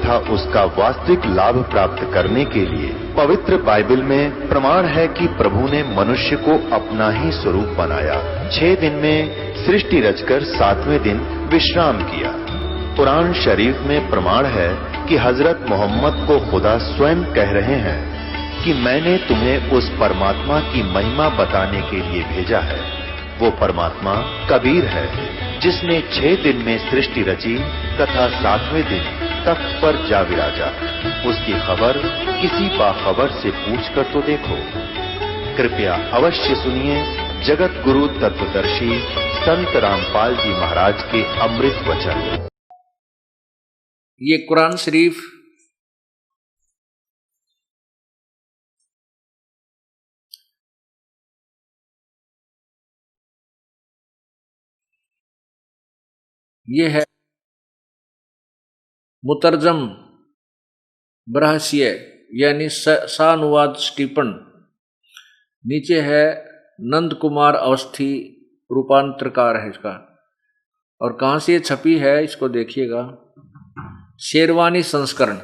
तथा उसका वास्तविक लाभ प्राप्त करने के लिए पवित्र बाइबल में प्रमाण है कि प्रभु ने मनुष्य को अपना ही स्वरूप बनाया। 6 दिन में सृष्टि रचकर 7वें दिन विश्राम किया। कुरान शरीफ में प्रमाण है कि हजरत मोहम्मद को खुदा स्वयं कह रहे हैं कि मैंने तुम्हें उस परमात्मा की महिमा बताने के लिए भेजा है। वो परमात्मा कबीर है जिसने 6 दिन में सृष्टि रची तथा 7वें दिन तख्त पर जा विराजा। उसकी खबर किसी बाखबर से पूछकर तो देखो। कृपया अवश्य सुनिए जगत गुरु तत्वदर्शी संत रामपाल जी महाराज के अमृत वचन। ये कुरान शरीफ ये है मुतरजम बरहसिया यानी सानुवाद स्टीपन। नीचे है नंद कुमार अवस्थी रूपांतरकार है इसका। और कहाँ से ये छपी है इसको देखिएगा, शेरवानी संस्करण।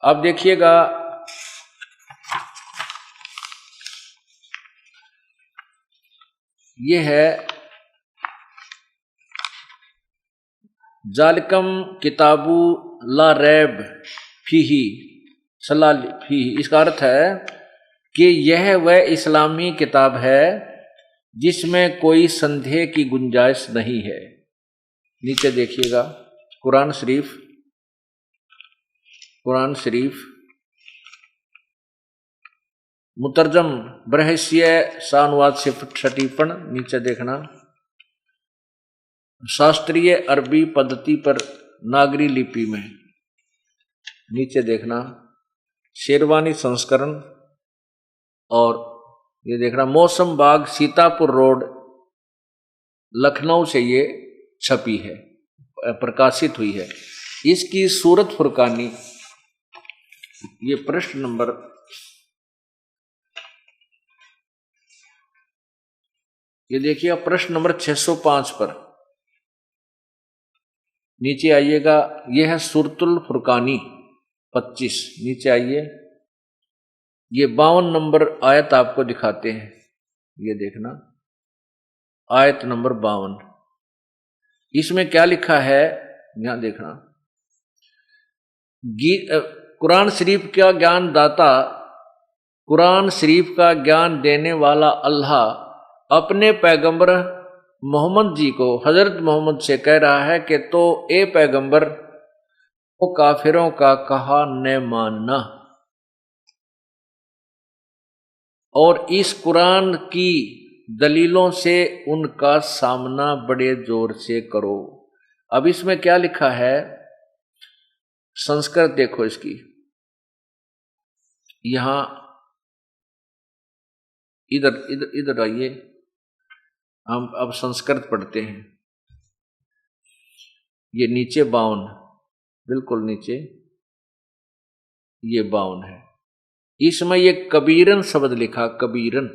अब देखिएगा ये है जालिकम किताबु ला रैब फीही सला फीही। इसका अर्थ है कि यह वह इस्लामी किताब है जिसमें कोई संदेह की गुंजाइश नहीं है। नीचे देखिएगा कुरान शरीफ मुतरजम बरहसिया सानुवाद से छटीपन। नीचे देखना शास्त्रीय अरबी पद्धति पर नागरी लिपि में। नीचे देखना शेरवानी संस्करण। और ये देखना मौसम बाग सीतापुर रोड लखनऊ से ये छपी है, प्रकाशित हुई है। इसकी सूरत फुरकानी ये पृष्ठ नंबर ये देखिए प्रश्न नंबर 605 पर नीचे आइएगा। यह है सूरतुल फुरकानी 25। नीचे आइए, ये 52 नंबर आयत आपको दिखाते हैं। ये देखना आयत नंबर 52। इसमें क्या लिखा है यहां देखना। कुरान शरीफ का ज्ञान दाता, कुरान शरीफ का ज्ञान देने वाला अल्लाह अपने पैगंबर मोहम्मद जी को हजरत मोहम्मद से कह रहा है कि तो ए पैगंबर वो काफिरों का कहा न मानना और इस कुरान की दलीलों से उनका सामना बड़े जोर से करो। अब इसमें क्या लिखा है संस्कृत देखो इसकी। यहां इधर आइए, हम अब संस्कृत पढ़ते हैं। ये नीचे 52, बिल्कुल नीचे ये 52 है। इसमें ये कबीरन शब्द लिखा, कबीरन,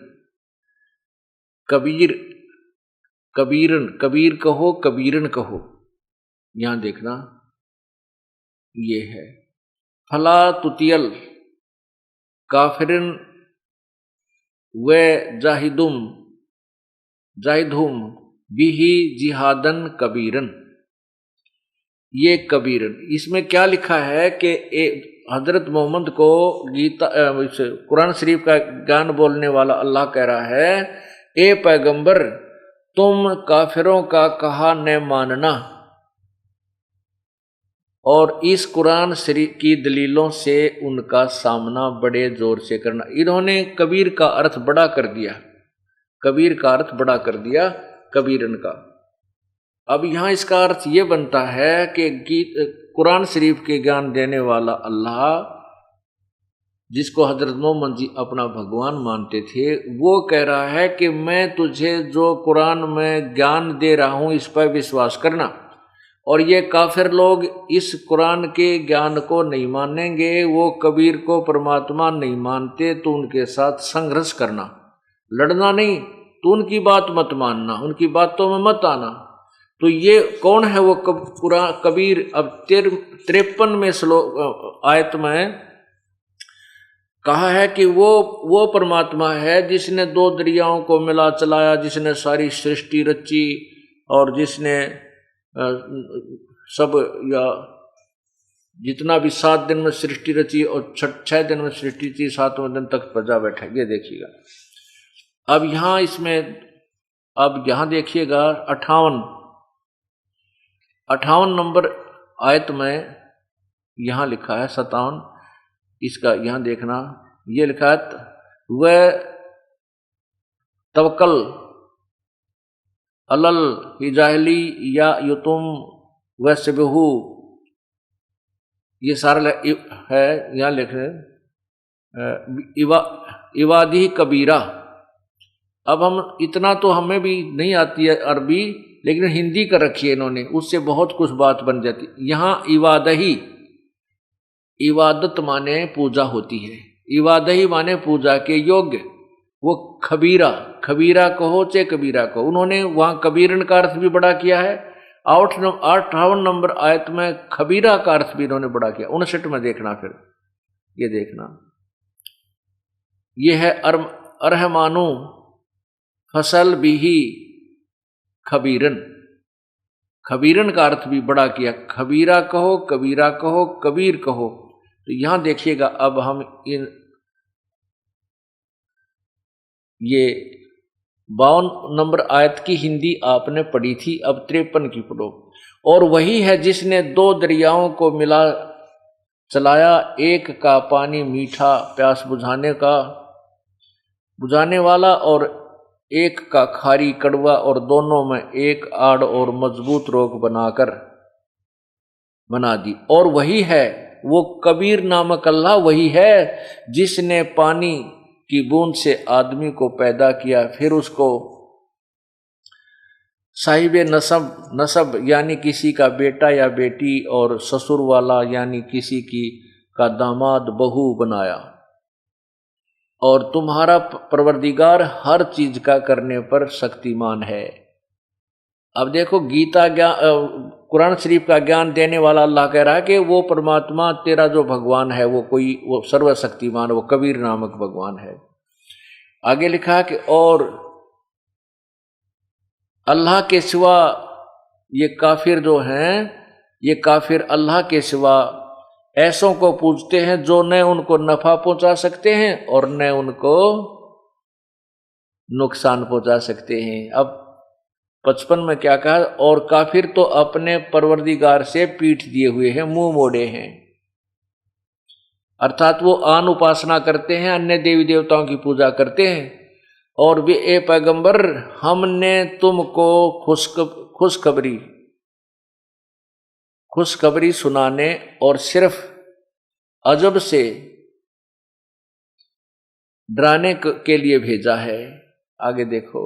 कबीर कहो, कबीरन कहो। यहां देखना ये है फला तुतियल काफिरन व जाहिदुम बिही जिहादन कबीरन। ये कबीरन इसमें क्या लिखा है कि हजरत मोहम्मद को कुरान शरीफ का ज्ञान बोलने वाला अल्लाह कह रहा है ए पैगंबर तुम काफिरों का कहा न मानना और इस कुरान शरीफ की दलीलों से उनका सामना बड़े जोर से करना। इन्होंने कबीर का अर्थ बड़ा कर दिया, कबीर का अर्थ बड़ा कर दिया कबीरन का। अब यहां इसका अर्थ ये बनता है कि कुरान शरीफ के ज्ञान देने वाला अल्लाह जिसको हजरत मोहम्मद जी अपना भगवान मानते थे, वो कह रहा है कि मैं तुझे जो कुरान में ज्ञान दे रहा हूं इस पर विश्वास करना और ये काफिर लोग इस कुरान के ज्ञान को नहीं मानेंगे, वो कबीर को परमात्मा नहीं मानते, तो उनके साथ संघर्ष करना, लड़ना नहीं, तो उनकी बात मत मानना, उनकी बातों में मत आना। तो ये कौन है वो कबीर? अब 53 में श्लोक आयत में कहा है कि वो परमात्मा है जिसने दो दरियाओं को मिला चलाया, जिसने सारी सृष्टि रची और जिसने सब या जितना भी 7 दिन में सृष्टि रची और 6 दिन में सृष्टि थी, 7वें दिन तक प्रजा बैठा। ये देखिएगा। अब यहाँ इसमें अब यहाँ देखिएगा 58 नंबर आयत में यहाँ लिखा है 57, इसका यहाँ देखना, ये लिखा है वह तवक्कल अलल हिजाहली या युतुम वसबहू, ये सारा है यहाँ लिख रहे इवादी कबीरा। अब हम इतना तो हमें भी नहीं आती है अरबी, लेकिन हिंदी कर रखी है इन्होंने, उससे बहुत कुछ बात बन जाती। यहाँ इवादही, इबादत माने पूजा होती है, इवादही माने पूजा के योग्य, वो खबीरा, खबीरा कहो चाहे कबीरा कहो, उन्होंने वहाँ कबीरन का अर्थ भी बड़ा किया है। 58 नंबर आयत में खबीरा का अर्थ भी इन्होंने बड़ा किया। 59 में देखना, फिर ये देखना, ये है अरहमानु फसल बिही खबीरन, खबीरन का अर्थ भी बड़ा किया। खबीरा कहो, कबीरा कहो, कबीर कहो। तो यहां देखिएगा, अब हम इन ये 52 नंबर आयत की हिंदी आपने पढ़ी थी, अब 53 की पढ़ो। और वही है जिसने दो दरियाओं को मिला चलाया, एक का पानी मीठा प्यास बुझाने वाला और एक का खारी कड़वा, और दोनों में एक आड़ और मजबूत रोक बना दी। और वही है वो कबीर नामक अल्लाह, वही है जिसने पानी की बूंद से आदमी को पैदा किया, फिर उसको साहिबे नसब यानी किसी का बेटा या बेटी, और ससुर वाला यानी किसी का दामाद बहू बनाया। और तुम्हारा परवरदिगार हर चीज का करने पर शक्तिमान है। अब देखो, गीता कुरान शरीफ का ज्ञान देने वाला अल्लाह कह रहा है कि वो परमात्मा तेरा जो भगवान है वो सर्वशक्तिमान, वो कबीर नामक भगवान है। आगे लिखा है कि और अल्लाह के सिवा ये काफिर जो हैं, ये काफिर अल्लाह के सिवा ऐसों को पूजते हैं जो न उनको नफा पहुंचा सकते हैं और न उनको नुकसान पहुंचा सकते हैं। अब 55 में क्या कहा? और काफिर तो अपने परवरदिगार से पीठ दिए हुए हैं, मुंह मोड़े हैं, अर्थात वो आन उपासना करते हैं, अन्य देवी देवताओं की पूजा करते हैं। और वे ए पैगंबर, हमने तुमको खुशखबरी सुनाने और सिर्फ अजब से डराने के लिए भेजा है। आगे देखो,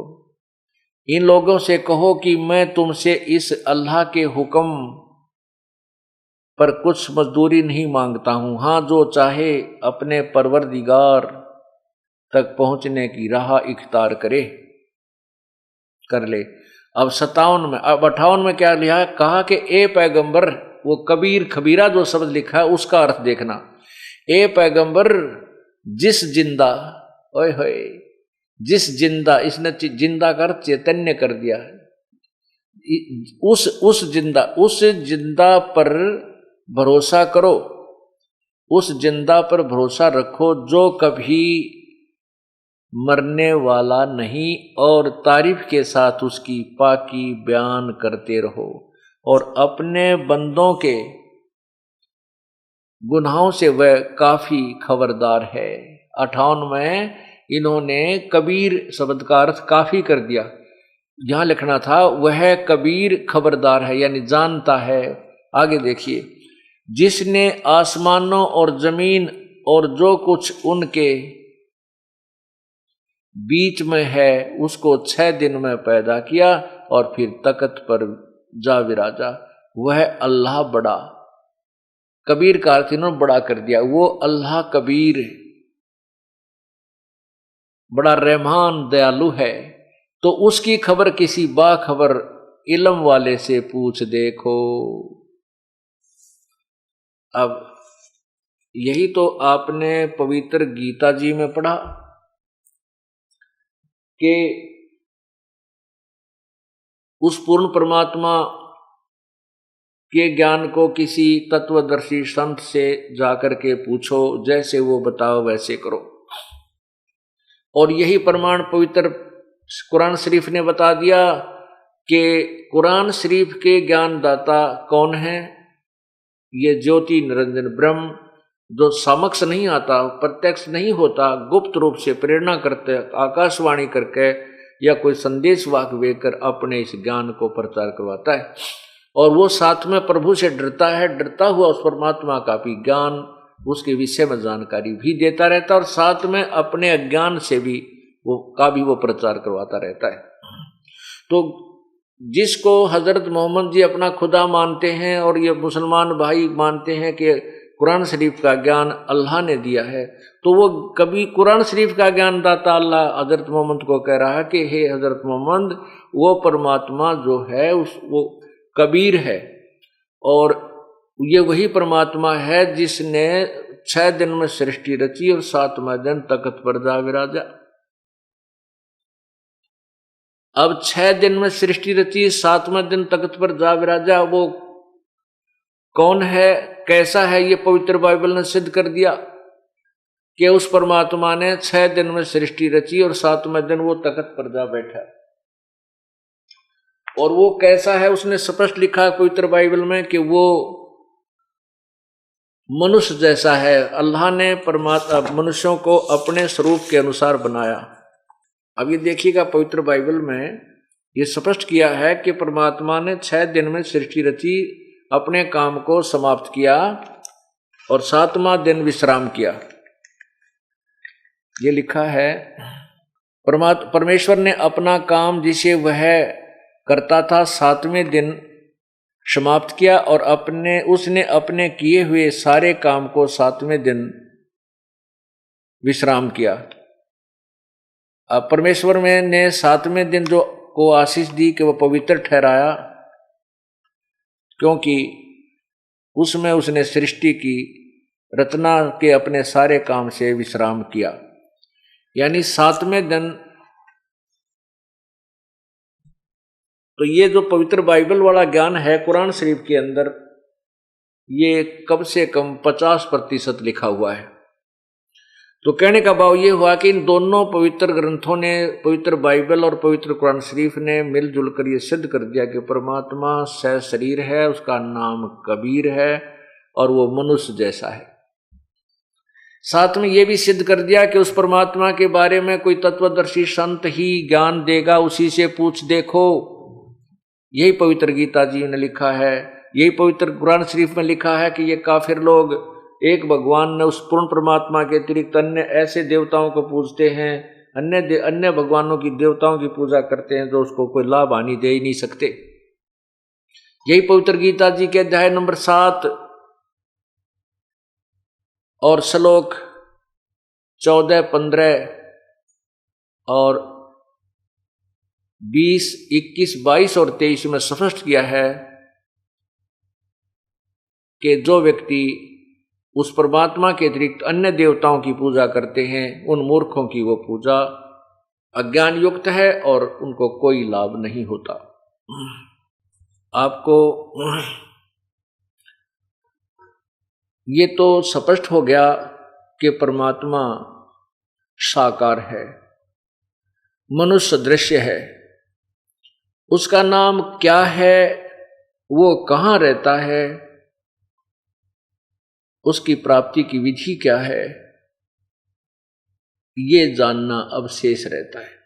इन लोगों से कहो कि मैं तुमसे इस अल्लाह के हुक्म पर कुछ मजदूरी नहीं मांगता हूं। हाँ, जो चाहे अपने परवरदिगार तक पहुंचने की राह इख्तियार कर ले। अब 57 में, अब 58 में क्या लिखा है? कहा कि ए पैगंबर, वो कबीर खबीरा जो शब्द लिखा है उसका अर्थ देखना। ए पैगंबर, जिस जिंदा, ओए होए, जिस जिंदा, इसने जिंदा कर चैतन्य कर दिया है, उस जिंदा पर भरोसा करो, उस जिंदा पर भरोसा रखो जो कभी मरने वाला नहीं, और तारीफ के साथ उसकी पाकी बयान करते रहो, और अपने बंदों के गुनाहों से वह काफी खबरदार है। 58 में इन्होंने कबीर शब्द का अर्थ काफी कर दिया। यहां लिखना था वह कबीर खबरदार है, यानी जानता है। आगे देखिए, जिसने आसमानों और जमीन और जो कुछ उनके बीच में है उसको 6 दिन में पैदा किया और फिर तख्त पर जा विराजा। वह अल्लाह बड़ा, कबीर का अर्थ इन्होंने बड़ा कर दिया। वो अल्लाह कबीर बड़ा रहमान दयालु है, तो उसकी खबर किसी बाखबर इल्म वाले से पूछ देखो। अब यही तो आपने पवित्र गीता जी में पढ़ा कि उस पूर्ण परमात्मा के ज्ञान को किसी तत्वदर्शी संत से जाकर के पूछो, जैसे वो बताओ वैसे करो। और यही प्रमाण पवित्र कुरान शरीफ ने बता दिया कि कुरान शरीफ के ज्ञानदाता कौन है? ये ज्योति निरंजन ब्रह्म, जो समक्ष नहीं आता, प्रत्यक्ष नहीं होता, गुप्त रूप से प्रेरणा करते, आकाशवाणी करके या कोई संदेश वाक देकर अपने इस ज्ञान को प्रचार करवाता है। और वो साथ में प्रभु से डरता है, डरता हुआ उस परमात्मा का भी ज्ञान, उसके विषय में जानकारी भी देता रहता है, और साथ में अपने अज्ञान से भी वो प्रचार करवाता रहता है। तो जिसको हजरत मोहम्मद जी अपना खुदा मानते हैं और ये मुसलमान भाई मानते हैं कि कुरान शरीफ का ज्ञान अल्लाह ने दिया है, तो वो कभी कुरान शरीफ का ज्ञान दाता अल्लाह हजरत मोहम्मद को कह रहा है कि हे हजरत मोहम्मद, वो परमात्मा जो है वो कबीर है, और ये वही परमात्मा है जिसने 6 दिन में सृष्टि रची और 7वें दिन तख्त पर जा विराजा। अब 6 दिन में सृष्टि रची, 7वें दिन तख्त पर जा विराजा, वो कौन है, कैसा है? ये पवित्र बाइबल ने सिद्ध कर दिया कि उस परमात्मा ने 6 दिन में सृष्टि रची और 7वें दिन वो तख्त पर जा बैठा। और वो कैसा है उसने स्पष्ट लिखा पवित्र बाइबल में कि वो मनुष्य जैसा है। अल्लाह ने मनुष्यों को अपने स्वरूप के अनुसार बनाया। अब ये देखिएगा, पवित्र बाइबल में ये स्पष्ट किया है कि परमात्मा ने 6 दिन में सृष्टि रची, अपने काम को समाप्त किया और 7वां दिन विश्राम किया। ये लिखा है, परमेश्वर ने अपना काम जिसे वह करता था 7वें दिन समाप्त किया और उसने अपने किए हुए सारे काम को 7वें दिन विश्राम किया। अब परमेश्वर ने 7वें दिन जो को आशीष दी कि वह पवित्र ठहराया, क्योंकि उसमें उसने सृष्टि की रचना के अपने सारे काम से विश्राम किया। यानी 7वें दिन। तो ये जो पवित्र बाइबल वाला ज्ञान है कुरान शरीफ के अंदर, ये कम से कम 50% लिखा हुआ है। तो कहने का भाव ये हुआ कि इन दोनों पवित्र ग्रंथों ने, पवित्र बाइबल और पवित्र कुरान शरीफ ने मिलजुल कर ये सिद्ध कर दिया कि परमात्मा सशरीर है, उसका नाम कबीर है और वो मनुष्य जैसा है। साथ में ये भी सिद्ध कर दिया कि उस परमात्मा के बारे में कोई तत्वदर्शी संत ही ज्ञान देगा, उसी से पूछ देखो। यही पवित्र गीता जी ने लिखा है, यही पवित्र कुरान शरीफ में लिखा है कि ये काफिर लोग एक भगवान ने, उस पूर्ण परमात्मा के अतिरिक्त अन्य ऐसे देवताओं को पूजते हैं, अन्य भगवानों की देवताओं की पूजा करते हैं जो उसको कोई लाभ हानि दे ही नहीं सकते। यही पवित्र गीता जी के अध्याय नंबर 7 और श्लोक 14, 15 और 20, 21, 22 और 23 में स्पष्ट किया है कि जो व्यक्ति उस परमात्मा के अतिरिक्त अन्य देवताओं की पूजा करते हैं, उन मूर्खों की वो पूजा अज्ञान युक्त है और उनको कोई लाभ नहीं होता। आपको ये तो स्पष्ट हो गया कि परमात्मा साकार है, मनुष्य दृश्य है। उसका नाम क्या है, वो कहाँ रहता है, उसकी प्राप्ति की विधि क्या है, ये जानना अब शेष रहता है।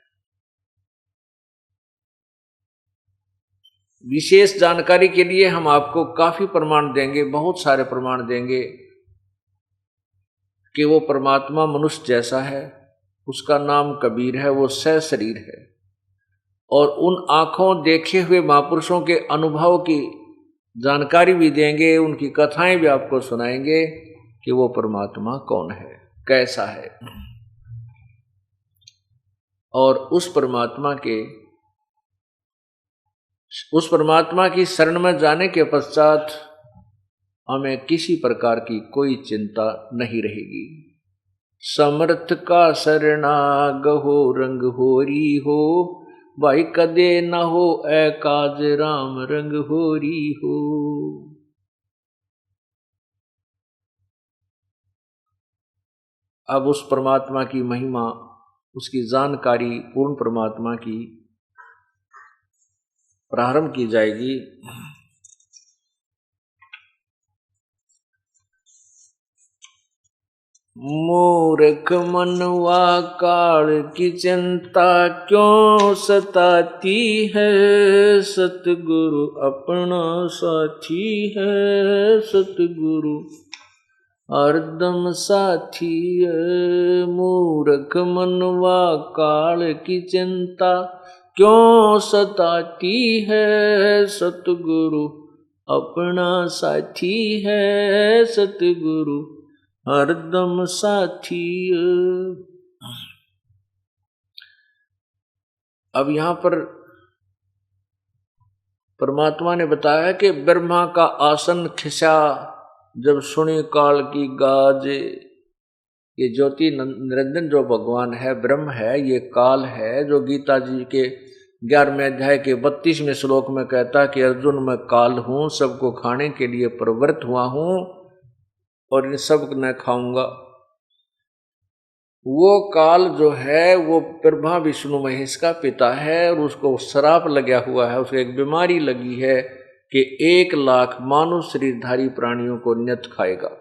विशेष जानकारी के लिए हम आपको काफी प्रमाण देंगे, बहुत सारे प्रमाण देंगे कि वो परमात्मा मनुष्य जैसा है, उसका नाम कबीर है, वो सशरीर है। और उन आंखों देखे हुए महापुरुषों के अनुभव की जानकारी भी देंगे, उनकी कथाएं भी आपको सुनाएंगे कि वो परमात्मा कौन है, कैसा है। और उस परमात्मा के उस परमात्मा की शरण में जाने के पश्चात हमें किसी प्रकार की कोई चिंता नहीं रहेगी। समर्थ का शरणाग हो रंग होरी हो, भाई कदे न हो ए काज राम रंग होरी हो। अब उस परमात्मा की महिमा, उसकी जानकारी पूर्ण परमात्मा की प्रारंभ की जाएगी। मूर्ख मनवा काल की चिंता क्यों सताती है, सतगुरु अपना साथी है, सतगुरु हरदम साथी है। मूर्ख मनवा काल की चिंता क्यों सताती है, सतगुरु अपना साथी है, सतगुरु हरदम साथी। अब यहां पर परमात्मा ने बताया कि ब्रह्मा का आसन खिसा, जब सुनी काल की गाज। ये ज्योति निरंजन जो भगवान है, ब्रह्म है, ये काल है, जो गीता जी के 11वें अध्याय के 32वें श्लोक में कहता है कि अर्जुन मैं काल हूं, सबको खाने के लिए प्रवृत्त हुआ हूं और इन सब न खाऊंगा। वो काल जो है वो ब्रह्मा विष्णु महेश का पिता है और उसको श्राप लगा हुआ है, उसको एक बीमारी लगी है कि 1 लाख मानव शरीरधारी प्राणियों को नियत खाएगा।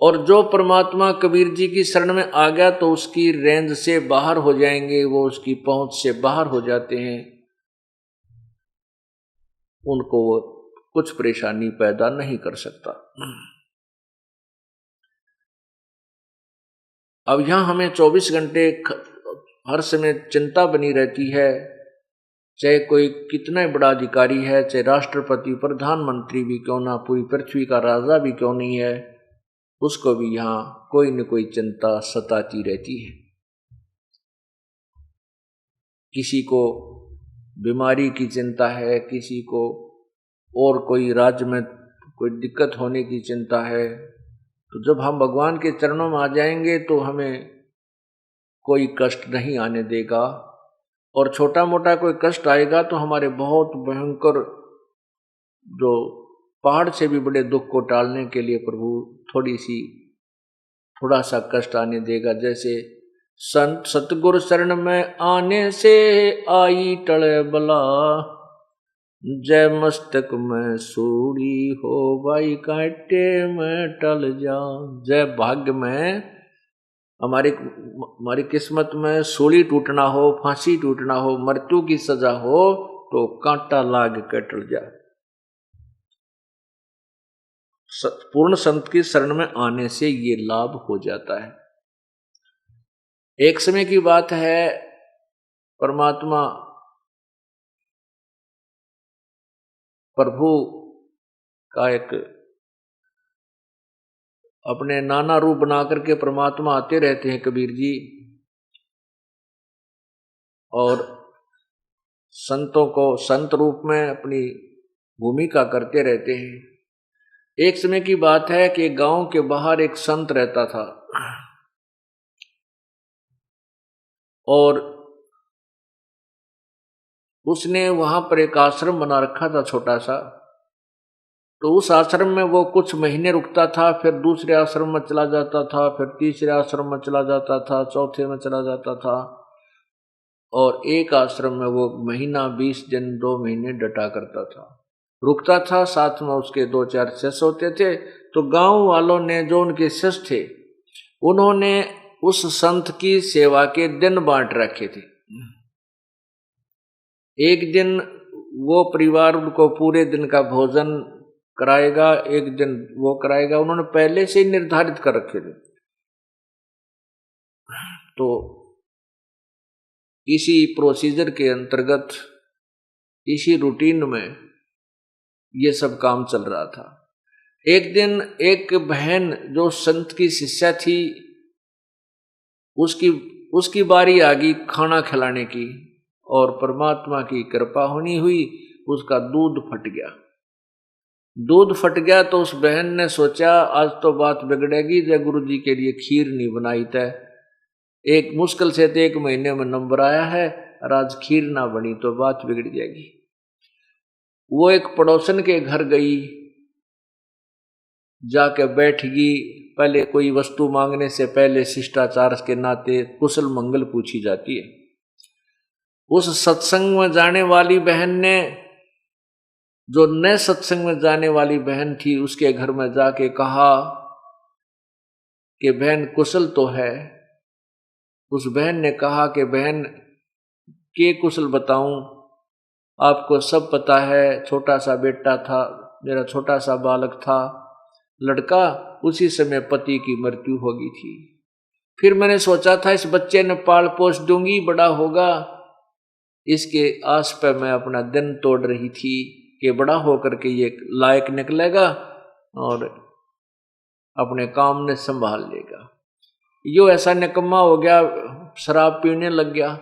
और जो परमात्मा कबीर जी की शरण में आ गया तो उसकी रेंज से बाहर हो जाएंगे, वो उसकी पहुंच से बाहर हो जाते हैं, उनको वो कुछ परेशानी पैदा नहीं कर सकता। अब यहां हमें 24 घंटे हर समय चिंता बनी रहती है, चाहे कोई कितना बड़ा अधिकारी है, चाहे राष्ट्रपति प्रधानमंत्री भी क्यों ना, पूरी पृथ्वी का राजा भी क्यों नहीं है, उसको भी यहां कोई न कोई चिंता सताती रहती है। किसी को बीमारी की चिंता है, किसी को और कोई राज्य में कोई दिक्कत होने की चिंता है। तो जब हम भगवान के चरणों में आ जाएंगे तो हमें कोई कष्ट नहीं आने देगा, और छोटा मोटा कोई कष्ट आएगा तो हमारे बहुत भयंकर, जो पहाड़ से भी बड़े दुख को टालने के लिए प्रभु थोड़ा सा कष्ट आने देगा। जैसे संत सतगुरु शरण में आने से आई टले बला, जय मस्तक में सूड़ी हो भाई कांटे में टल जा। जय भाग्य में हमारी किस्मत में सूली टूटना हो, फांसी टूटना हो, मृत्यु की सजा हो तो कांटा लाग के टल जा। पूर्ण संत की शरण में आने से ये लाभ हो जाता है। एक समय की बात है, परमात्मा प्रभु का एक अपने नाना रूप बना करके परमात्मा आते रहते हैं कबीर जी, और संतों को संत रूप में अपनी भूमिका करते रहते हैं। एक समय की बात है कि गांव के बाहर एक संत रहता था, और उसने वहां पर एक आश्रम बना रखा था छोटा सा। तो उस आश्रम में वो कुछ महीने रुकता था, फिर दूसरे आश्रम में चला जाता था, फिर तीसरे आश्रम में चला जाता था, चौथे में चला जाता था, और एक आश्रम में वो महीना 20 दिन 2 महीने डटा करता था, रुकता था। साथ में उसके 2-4 शिष्य होते थे। तो गांव वालों ने, जो उनके शिष्य थे, उन्होंने उस संत की सेवा के दिन बांट रखे थे। एक दिन वो परिवार उनको पूरे दिन का भोजन कराएगा, एक दिन वो कराएगा, उन्होंने पहले से ही निर्धारित कर रखे थे। तो इसी प्रोसीजर के अंतर्गत, इसी रूटीन में ये सब काम चल रहा था। एक दिन एक बहन जो संत की शिष्या थी, उसकी बारी आ गई खाना खिलाने की, और परमात्मा की कृपा होनी हुई, उसका दूध फट गया। दूध फट गया तो उस बहन ने सोचा आज तो बात बिगड़ेगी, जय गुरु जी के लिए खीर नहीं बनाई तय, एक मुश्किल से तो 1 महीने में नंबर आया है और आज खीर ना बनी तो बात बिगड़ जाएगी। वो एक पड़ोसन के घर गई, जाके बैठ गई। पहले कोई वस्तु मांगने से पहले शिष्टाचार के नाते कुशल मंगल पूछी जाती है। उस सत्संग में जाने वाली बहन ने, जो नए सत्संग में जाने वाली बहन थी, उसके घर में जाके कहा कि बहन कुशल तो है। उस बहन ने कहा कि बहन के कुशल बताऊं, आपको सब पता है, छोटा सा बेटा था मेरा, छोटा सा बालक था लड़का, उसी समय पति की मृत्यु हो गई थी। फिर मैंने सोचा था इस बच्चे ने पाल पोस दूंगी, बड़ा होगा, इसके आस पर मैं अपना दिन तोड़ रही थी कि बड़ा होकर के ये लायक निकलेगा और अपने काम ने संभाल लेगा। यो ऐसा निकम्मा हो गया, शराब पीने लग गया,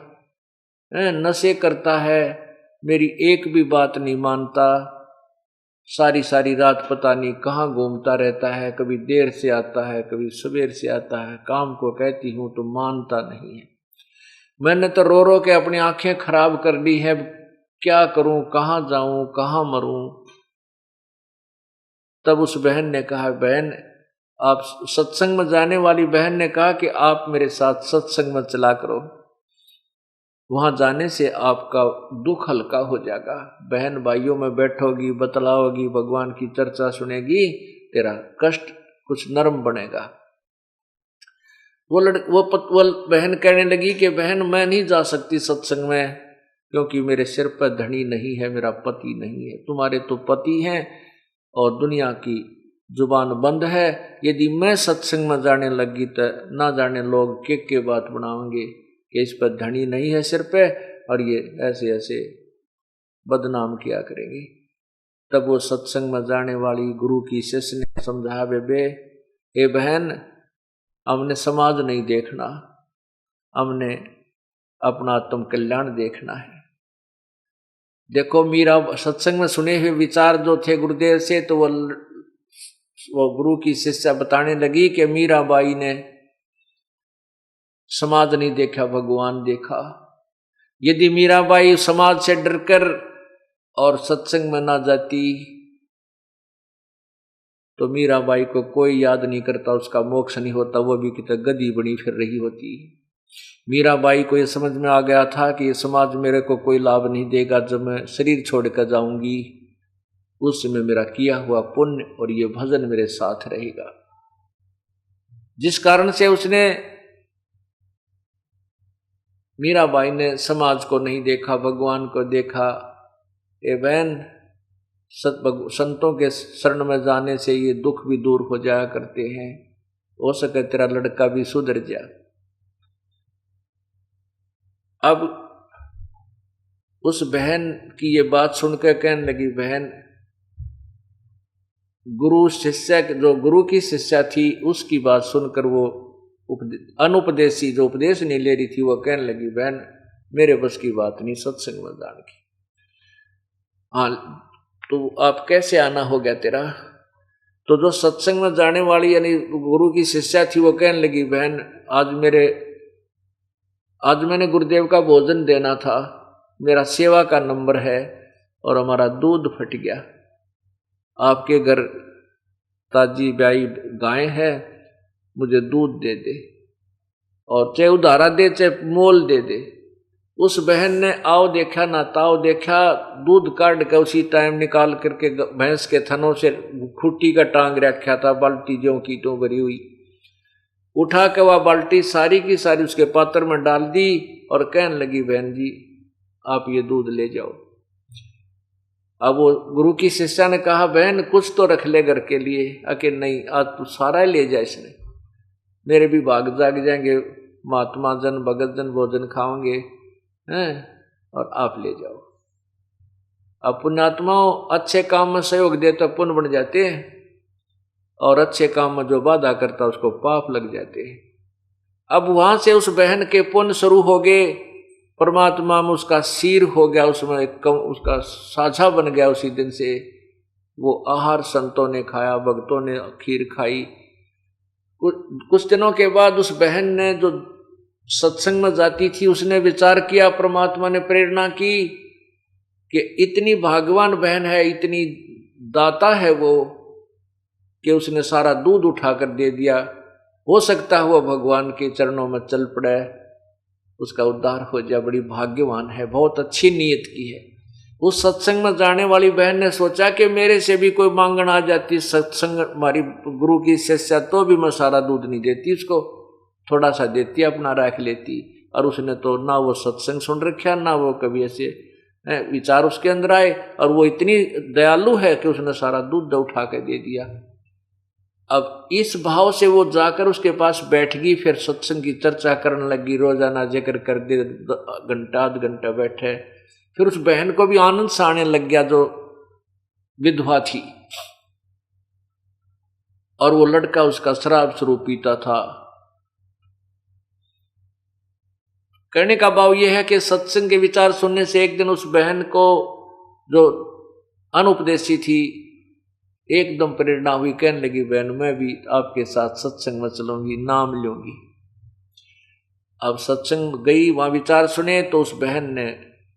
नशे करता है, मेरी एक भी बात नहीं मानता, सारी सारी रात पता नहीं कहाँ घूमता रहता है, कभी देर से आता है कभी सवेर से आता है, काम को कहती हूँ तो मानता नहीं है। मैंने तो रो रो के अपनी आंखें खराब कर ली है, क्या करूं, कहाँ जाऊं, कहाँ मरूं। तब उस बहन ने कहा, बहन आप सत्संग में जाने वाली बहन ने कहा कि आप मेरे साथ सत्संग में चला करो, वहां जाने से आपका दुख हल्का हो जाएगा, बहन भाइयों में बैठोगी, बतलाओगी, भगवान की चर्चा सुनेगी, तेरा कष्ट कुछ नरम बनेगा। वो बहन कहने लगी कि बहन मैं नहीं जा सकती सत्संग में, क्योंकि मेरे सिर पर धनी नहीं है, मेरा पति नहीं है, तुम्हारे तो पति हैं और दुनिया की जुबान बंद है, यदि मैं सत्संग में जाने लगी तो ना जाने लोग के बात बनाएंगे कि इस पर धनी नहीं है सिर पे, और ये ऐसे ऐसे बदनाम किया करेंगे। तब वो सत्संग में जाने वाली गुरु की शिष्य ने समझाया, बेबे ए बहन, हमने समाज नहीं देखना, हमने अपना आत्म कल्याण देखना है। देखो मीरा सत्संग में सुने हुए विचार जो थे गुरुदेव से, तो वो गुरु की शिष्या बताने लगी कि मीराबाई ने समाज नहीं देखा, भगवान देखा। यदि मीराबाई समाज से डरकर और सत्संग में ना जाती तो मीराबाई को कोई याद नहीं करता, उसका मोक्ष नहीं होता, वो भी कितने गधी बनी फिर रही होती। मीराबाई को यह समझ में आ गया था कि ये समाज मेरे को कोई लाभ नहीं देगा, जब मैं शरीर छोड़कर जाऊंगी उस समय मेरा किया हुआ पुण्य और ये भजन मेरे साथ रहेगा। जिस कारण से उसने, मीराबाई ने समाज को नहीं देखा, भगवान को देखा। ए बहन, संतों के शरण में जाने से ये दुख भी दूर हो जाया करते हैं, हो सके तेरा लड़का भी सुधर जा। अब उस बहन की ये बात सुनकर कहने लगी, बहन गुरु शिष्या, जो गुरु की शिष्या थी उसकी बात सुनकर वो अनुपदेशी जो उपदेश नहीं ले रही थी, वो कहने लगी, बहन मेरे बस की बात नहीं सत्संग में जाने की। हाँ तो आप कैसे आना हो गया तेरा? तो जो सत्संग में जाने वाली यानी गुरु की शिष्या थी वो कहने लगी, बहन आज मैंने गुरुदेव का भोजन देना था, मेरा सेवा का नंबर है और हमारा दूध फट गया, आपके घर ताजी ब्याई गाय है, मुझे दूध दे दे और चाहे उधारा दे चाहे मोल दे दे। उस बहन ने आओ देखा ना ताओ देखा, दूध काट के उसी टाइम निकाल करके भैंस के थनों से खूटी का टांग रखा था, बाल्टी जो की तो भरी हुई, उठा के वह बाल्टी सारी की सारी उसके पात्र में डाल दी और कहने लगी, बहन जी आप ये दूध ले जाओ। अब वो गुरु की शिष्या ने कहा, बहन कुछ तो रख ले घर के लिए। अके नहीं, आज तू सारा ही ले जा, इसने मेरे भी भाग जाग जाएंगे, महात्मा जन भगत जन भोजन खाओगे हैं, और आप ले जाओ। अब पुण्यात्माओं अच्छे काम में सहयोग दे तो पुण्य बन जाते हैं, और अच्छे काम में जो बाधा करता उसको पाप लग जाते हैं। अब वहां से उस बहन के पुण्य शुरू हो गए परमात्मा में उसका सिर हो गया, उसमें उसका साझा बन गया। उसी दिन से वो आहार संतों ने खाया, भक्तों ने खीर खाई। कुछ दिनों के बाद उस बहन ने जो सत्संग में जाती थी, उसने विचार किया, परमात्मा ने प्रेरणा की कि इतनी भाग्यवान बहन है, इतनी दाता है वो, कि उसने सारा दूध उठाकर दे दिया। हो सकता है वो भगवान के चरणों में चल पड़े, उसका उद्धार हो जाए, बड़ी भाग्यवान है, बहुत अच्छी नीयत की है। उस सत्संग में जाने वाली बहन ने सोचा कि मेरे से भी कोई मांगन आ जाती सत्संग, हमारी गुरु की शिष्या, तो भी मैं सारा दूध नहीं देती उसको, थोड़ा सा देती, अपना रख लेती। और उसने तो ना वो सत्संग सुन रखा, ना वो कभी ऐसे विचार उसके अंदर आए, और वो इतनी दयालु है कि उसने सारा दूध उठा के दे दिया। अब इस भाव से वो जाकर उसके पास बैठ गई, फिर सत्संग की चर्चा करने लगी, रोजाना जिक्र कर दे, घंटा आध घंटा बैठे। फिर उस बहन को भी आनंद सा आने लग गया जो विधवा थी, और वो लड़का उसका शराब स्वरूप पीता था। कहने का भाव यह है कि सत्संग के विचार सुनने से एक दिन उस बहन को, जो अनुपदेशी थी, एकदम प्रेरणा हुई, कहने लगी, बहन मैं भी आपके साथ सत्संग में चलूंगी, नाम लूंगी। अब सत्संग गई, वहां विचार सुने, तो उस बहन ने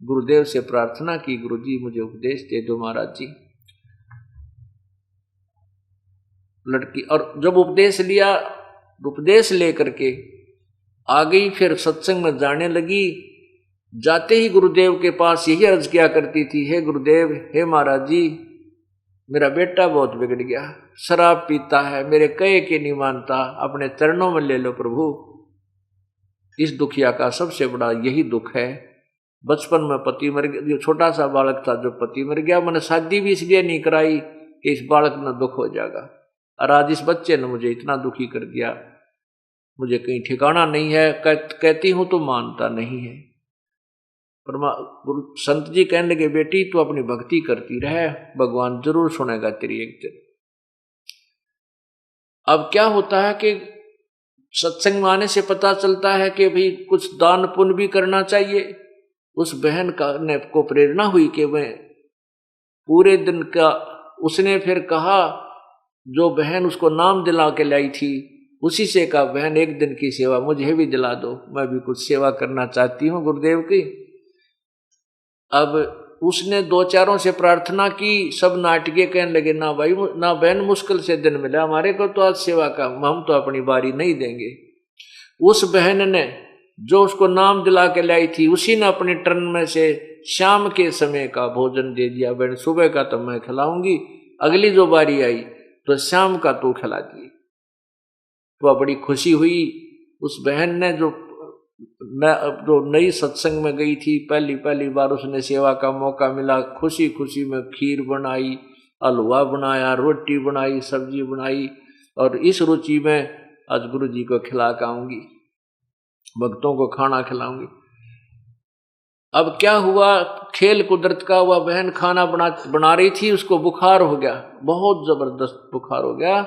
गुरुदेव से प्रार्थना की, गुरुजी मुझे उपदेश दे दो महाराज जी। लड़की, और जब उपदेश लिया, उपदेश लेकर के आ गई, फिर सत्संग में जाने लगी। जाते ही गुरुदेव के पास यही अर्ज किया करती थी, हे गुरुदेव, हे महाराज जी, मेरा बेटा बहुत बिगड़ गया, शराब पीता है, मेरे कहे के नहीं मानता, अपने चरणों में ले लो प्रभु। इस दुखिया का सबसे बड़ा यही दुख है। बचपन में पति मर गया, जो छोटा सा बालक था जो पति मर गया, मैंने शादी भी इसलिए नहीं कराई कि इस बालक में दुख हो जाएगा, और आज इस बच्चे ने मुझे इतना दुखी कर दिया, मुझे कहीं ठिकाना नहीं है, कहती हूं तो मानता नहीं है। गुरु संत जी कहने लगे, बेटी तू अपनी भक्ति करती रहे, भगवान जरूर सुनेगा तेरी एक दिन। अब क्या होता है कि सत्संग में आने से पता चलता है कि भाई कुछ दान पुण्य भी करना चाहिए। उस बहन का ने को प्रेरणा हुई कि वह पूरे दिन का, उसने फिर कहा, जो बहन उसको नाम दिला के लाई थी, उसी से कहा, बहन एक दिन की सेवा मुझे भी दिला दो, मैं भी कुछ सेवा करना चाहती हूँ गुरुदेव की। अब उसने दो चारों से प्रार्थना की, सब नाटकीय कहने लगे, ना भाई ना बहन, मुश्किल से दिन मिला हमारे को तो आज सेवा का, हम तो अपनी बारी नहीं देंगे। उस बहन ने जो उसको नाम दिला के लाई थी, उसी ने अपने टर्न में से शाम के समय का भोजन दे दिया। बहन सुबह का तो मैं खिलाऊंगी, अगली जो बारी आई तो शाम का तू खिला दिए। तो बड़ी खुशी हुई उस बहन ने, जो नई सत्संग में गई थी, पहली बार उसने सेवा का मौका मिला, खुशी खुशी में खीर बनाई, हलवा बनाया, रोटी बनाई, सब्जी बनाई, और इस रुचि में आज गुरु जी को खिला के आऊंगी, भक्तों को खाना खिलाऊंगी। अब क्या हुआ, खेल कुदरत का हुआ, बहन खाना बना रही थी, उसको बुखार हो गया, बहुत जबरदस्त बुखार हो गया,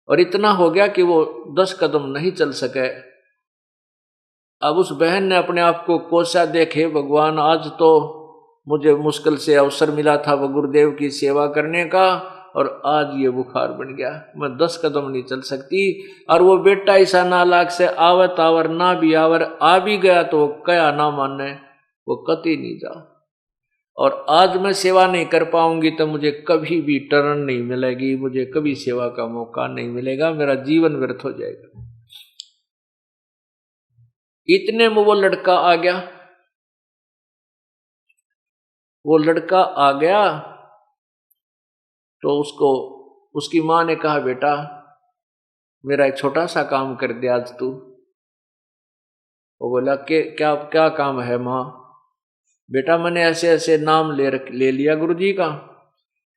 और इतना हो गया कि वो 10 कदम नहीं चल सके। अब उस बहन ने अपने आप को कोसा, देखे भगवान, आज तो मुझे मुश्किल से अवसर मिला था वो गुरुदेव की सेवा करने का, और आज ये बुखार बन गया, मैं 10 कदम नहीं चल सकती। और वो बेटा ऐसा नालायक से आवत आवर ना भी आवर, आ भी गया तो वो कया ना माने, वो कति नहीं जा। और आज मैं सेवा नहीं कर पाऊंगी तो मुझे कभी भी टर्न नहीं मिलेगी, मुझे कभी सेवा का मौका नहीं मिलेगा, मेरा जीवन व्यर्थ हो जाएगा। इतने में वो लड़का आ गया। वो लड़का आ गया तो उसकी माँ ने कहा, बेटा मेरा एक छोटा सा काम कर दे आज तू। वो बोला कि क्या क्या काम है माँ? बेटा मैंने ऐसे ऐसे नाम ले लिया गुरुजी का,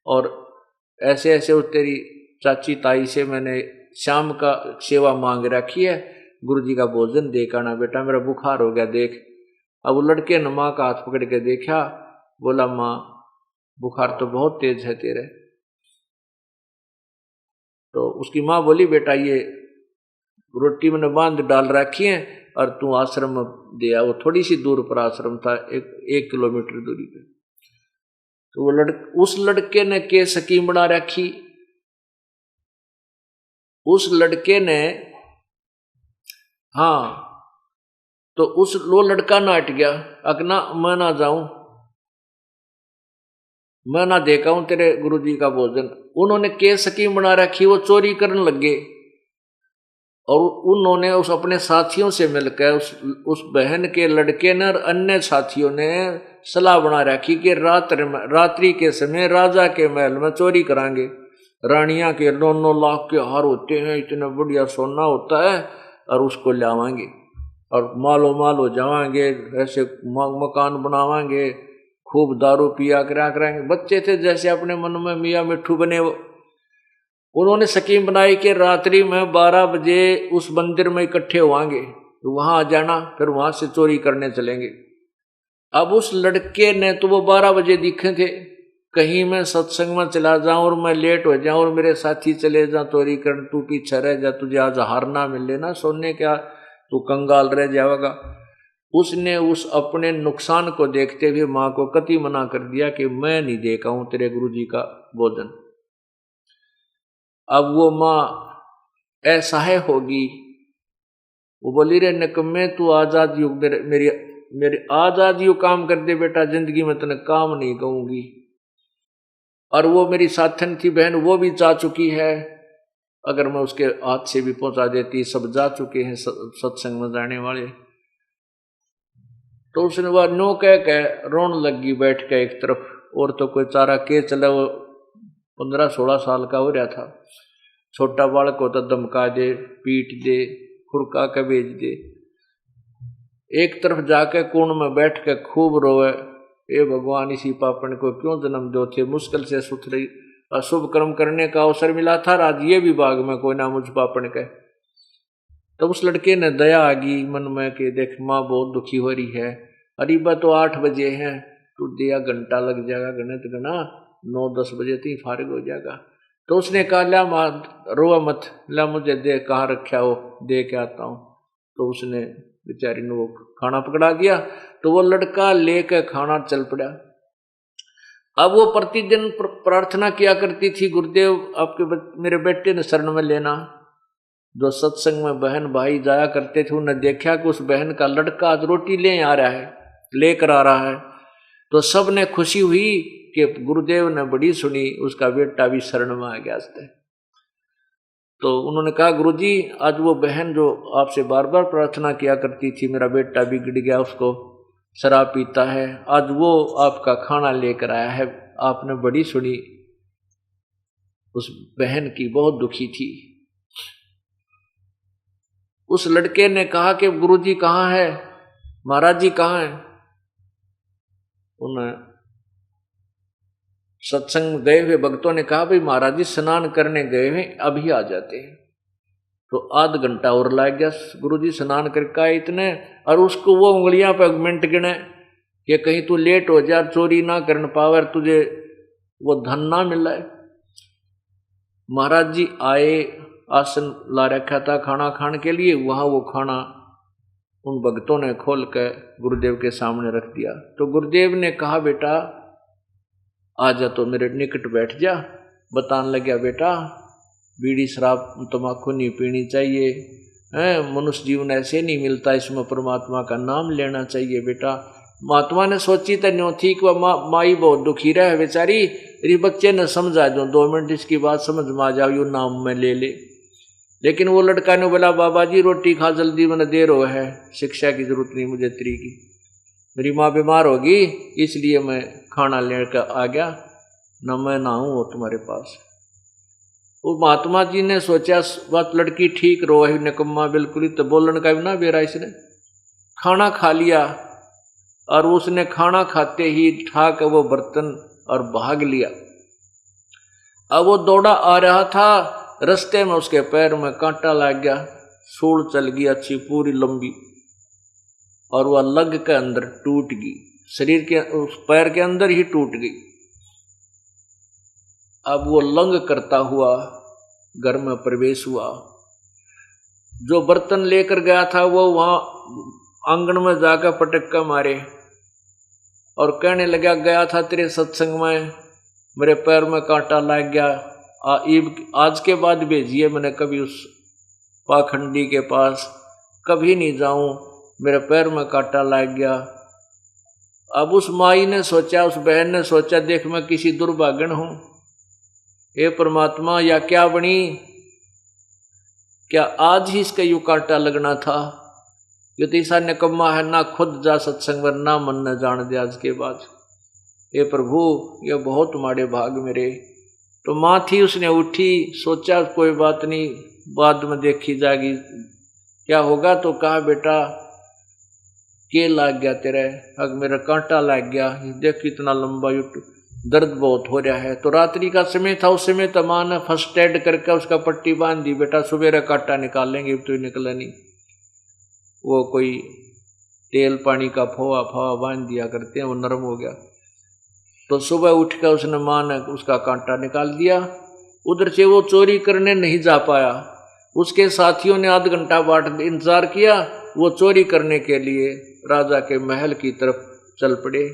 और ऐसे ऐसे उस तेरी चाची ताई से मैंने शाम का सेवा मांग रखी है, गुरुजी का भोजन दे आना बेटा, मेरा बुखार हो गया देख। अब वो लड़के ने माँ का हाथ पकड़ के देखा, बोला माँ बुखार तो बहुत तेज है तेरे। तो उसकी माँ बोली, बेटा ये रोटी मैंने बांध डाल रखी है और तू आश्रम में दे आ। वो थोड़ी सी दूर पर आश्रम था, एक किलोमीटर दूरी पे। तो वो उस लड़के ने के स्कीम बना रखी। उस लड़के ने, हाँ, तो वो लड़का नाट गया, अकना मैं ना जाऊं, मैं ना देखा हूं तेरे गुरुजी का भोजन। उन्होंने के स्कीम बना रखी, वो चोरी करने लगे। और उन्होंने उस अपने साथियों से मिलकर उस बहन के लड़के ने और अन्य साथियों ने सलाह बना रखी कि रात्रि के समय राजा के महल में चोरी करांगे। रानियां के 9-9 लाख के हार होते हैं, इतना बढ़िया सोना होता है, और उसको लावांगे और मालो माल हो जावांगे, ऐसे मकान बनावांगे, खूब दारू पिया कराएंगे। बच्चे थे जैसे अपने मन में मियाँ मिट्ठू बने। वो उन्होंने स्कीम बनाई कि रात्रि में 12 बजे उस मंदिर में इकट्ठे होंगे, तो वहां आ जाना, फिर वहां से चोरी करने चलेंगे। अब उस लड़के ने तो वो 12 बजे दिखे थे, कहीं मैं सत्संग में चला जाऊं और मैं लेट हो जाऊं और मेरे साथी चले जाऊं चोरी करने, तू पीछे रह जा, तुझे आज हार ना मिले ना सोने क्या, तू कंगाल रह जाएगा। उसने उस अपने नुकसान को देखते हुए माँ को कति मना कर दिया कि मैं नहीं देखा हूं तेरे गुरुजी का भोजन। अब वो माँ असहाय होगी, वो बोली रे निकम्मे, तू आजाद युग मेरे आजाद युग काम कर दे बेटा, जिंदगी में तने काम नहीं कहूंगी। और वो मेरी साथन थी बहन, वो भी जा चुकी है, अगर मैं उसके हाथ से भी पहुंचा देती, सब जा चुके हैं सत्संग में जाने वाले। तो उसने वह नो कह रोन लगी बैठ के एक तरफ, और तो कोई चारा के चला। वो 15-16 साल का हो रहा था, छोटा बालक होता धमका दे, पीट दे, खुरका के भेज दे। एक तरफ जाके कुंड में बैठ के खूब रोए, ए भगवान इसी पापन को क्यों जन्म दो थे, मुश्किल से सुथरी अशुभ कर्म करने का अवसर मिला था, आज ये भी बाग में कोई ना मुझ पापन के। तो उस लड़के ने दया आ गई मन में कि देख माँ बहुत दुखी हो रही है, अरीबा तो 8 बजे है, तू दिया घंटा लग जाएगा, गणित गणा 9-10 बजे तक फारिग हो जाएगा। तो उसने कहा ला माँ रोआ मत, ला मुझे दे, कहाँ रखा हो, दे के आता हूँ। तो उसने बेचारी ने वो खाना पकड़ा दिया, तो वो लड़का लेकर खाना चल पड़ा। अब वो प्रतिदिन प्रार्थना किया करती थी, गुरुदेव आपके मेरे बेटे ने शरण में लेना। जो सत्संग में बहन भाई जाया करते थे, उन्हें देखा कि उस बहन का लड़का आज रोटी लेकर आ रहा है, तो सब ने खुशी हुई कि गुरुदेव ने बड़ी सुनी, उसका बेटा भी शरण में आ गया। तो उन्होंने कहा गुरुजी आज वो बहन जो आपसे बार बार प्रार्थना किया करती थी, मेरा बेटा बिगड़ गया, उसको शराब पीता है, आज वो आपका खाना लेकर आया है। आपने बड़ी सुनी, उस बहन की बहुत दुखी थी। उस लड़के ने कहा कि गुरुजी कहाँ है, महाराज जी कहाँ है। उन्हें सत्संग गए हुए भक्तों ने कहा भाई महाराज जी स्नान करने गए हैं, अभी आ जाते हैं। तो आध घंटा और लग गया, गुरुजी स्नान करके आए इतने, और उसको वो उंगलियां पे मिनट गिने कि कहीं तू लेट हो जा, चोरी ना करने पावे, तुझे वो धन ना मिला है। महाराज जी आए, आसन ला रखा था खाना खाने के लिए, वहां वो खाना उन भक्तों ने खोल कर गुरुदेव के सामने रख दिया। तो गुरुदेव ने कहा बेटा आ जा, तो मेरे निकट बैठ जा। बताने लगा बेटा बीड़ी शराब तम्बाकू नहीं पीनी चाहिए, मनुष्य जीवन ऐसे नहीं मिलता, इसमें परमात्मा का नाम लेना चाहिए बेटा। महात्मा ने सोची तो नहीं थी कि वह माई बहुत दुखी रहे बेचारी, मेरे बच्चे ने समझा दो 2 मिनट इसकी बात समझ में आ जाओ, यू नाम में ले ले। लेकिन वो लड़का ने बोला बाबा जी रोटी खा जल्दी, मैंने देर हो है, शिक्षा की जरूरत नहीं मुझे तेरी की, मेरी माँ बीमार होगी इसलिए मैं खाना लेकर आ गया, न मैं ना हूँ वो तुम्हारे पास। वो महात्मा जी ने सोचा बात लड़की ठीक रो है, निकम्मा बिल्कुल ही, तो बोलने का भी ना बेरा। इसने खाना खा लिया और उसने खाना खाते ही ठाक वो बर्तन और भाग लिया। अब वो दौड़ा आ रहा था, रास्ते में उसके पैर में कांटा लग गया, सूल चल गई अच्छी पूरी लंबी, और वह लग के अंदर टूट गई, शरीर के उस पैर के अंदर ही टूट गई। अब वो लंग करता हुआ घर में प्रवेश हुआ। जो बर्तन लेकर गया था वो वहां आंगन में जाकर पटक्का मारे और कहने लगा, गया था तेरे सत्संग में, मेरे पैर में कांटा लग गया, आज के बाद भेजिए, मैंने कभी उस पाखंडी के पास कभी नहीं जाऊं, मेरे पैर में कांटा लग गया। अब उस माई ने सोचा, उस बहन ने सोचा, देख मैं किसी दुर्भागन हूं, हे परमात्मा, या क्या बनी, क्या आज ही इसका यू कांटा लगना था? ये तो ऐसा निकम्मा है, ना खुद जा सत्संग में, ना मन न जान दे आज के बाद। हे प्रभु, ये बहुत माड़े भाग मेरे। तो माँ थी, उसने उठी, सोचा कोई बात नहीं, बाद में देखी जाएगी क्या होगा। तो कहा, बेटा के लग गया तेरे? अग मेरा कांटा लग गया, देख कितना लंबा, दर्द बहुत हो रहा है। तो रात्रि का समय था, उस समय तो माँ ने फर्स्ट एड करके उसका पट्टी बांध दी, बेटा सुबह कांटा निकाल लेंगे, तो निकला नहीं। वो कोई तेल पानी का फवा बांध दिया करते हैं, वो नरम हो गया। तो सुबह उठ कर उसने माँ ने उसका कांटा निकाल दिया। उधर से वो चोरी करने नहीं जा पाया, उसके साथियों ने आध घंटा बाट इंतजार किया, वो चोरी करने के लिए राजा के महल की तरफ चल पड़े।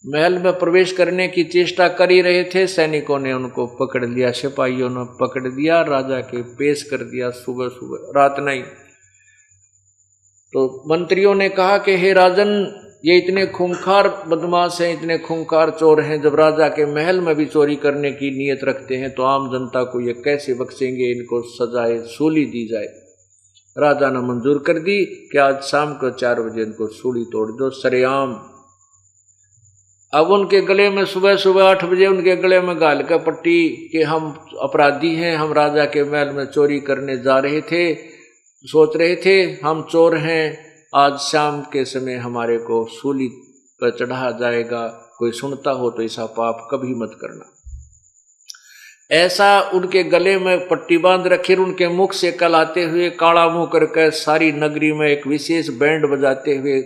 महल में प्रवेश करने की चेष्टा कर ही रहे थे, सैनिकों ने उनको पकड़ लिया, सिपाहियों ने पकड़ दिया, राजा के पेश कर दिया सुबह सुबह, रात नहीं। तो मंत्रियों ने कहा कि हे राजन, ये इतने खूंखार बदमाश हैं, इतने खूंखार चोर हैं, जब राजा के महल में भी चोरी करने की नीयत रखते हैं तो आम जनता को ये कैसे बख्शेंगे, इनको सजाए सूली दी जाए। राजा ने मंजूर कर दी कि आज शाम को 4 बजे इनको सूली तोड़ दो, सरेआम। अब उनके गले में सुबह सुबह 8 बजे उनके गले में गाल का पट्टी कि हम अपराधी हैं, हम राजा के महल में चोरी करने जा रहे थे, सोच रहे थे हम चोर हैं, आज शाम के समय हमारे को सूली पर चढ़ा जाएगा, कोई सुनता हो तो ऐसा पाप कभी मत करना। ऐसा उनके गले में पट्टी बांध रखी, उनके मुख से कलाते हुए काला मुंह करके सारी नगरी में एक विशेष बैंड बजाते हुए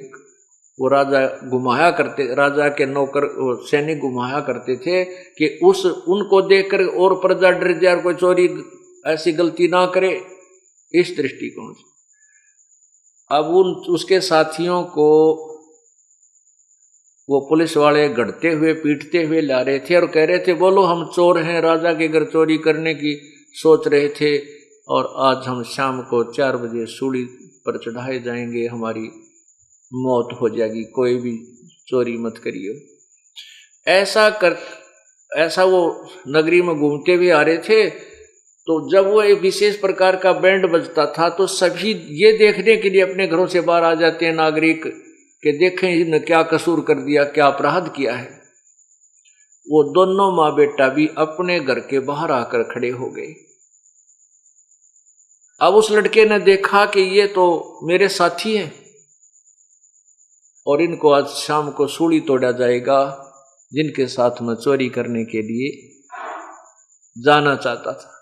वो राजा घुमाया करते, राजा के नौकर सैनिक घुमाया करते थे कि उनको देखकर और प्रजा डर जाए, कोई चोरी ऐसी गलती ना करे, इस दृष्टिकोण से। अब उसके साथियों को वो पुलिस वाले गढ़ते हुए पीटते हुए ला रहे थे और कह रहे थे, बोलो हम चोर हैं, राजा के घर चोरी करने की सोच रहे थे और आज हम शाम को 4 बजे सूली पर चढ़ाए जाएंगे, हमारी मौत हो जाएगी, कोई भी चोरी मत करिए। ऐसा वो नगरी में घूमते हुए आ रहे थे। तो जब वो एक विशेष प्रकार का बैंड बजता था तो सभी ये देखने के लिए अपने घरों से बाहर आ जाते हैं नागरिक कि देखें इन्होंने क्या कसूर कर दिया, क्या अपराध किया है। वो दोनों माँ बेटा भी अपने घर के बाहर आकर खड़े हो गए। अब उस लड़के ने देखा कि ये तो मेरे साथी हैं और इनको आज शाम को सूली तोड़ा जाएगा, जिनके साथ मैं चोरी करने के लिए जाना चाहता था।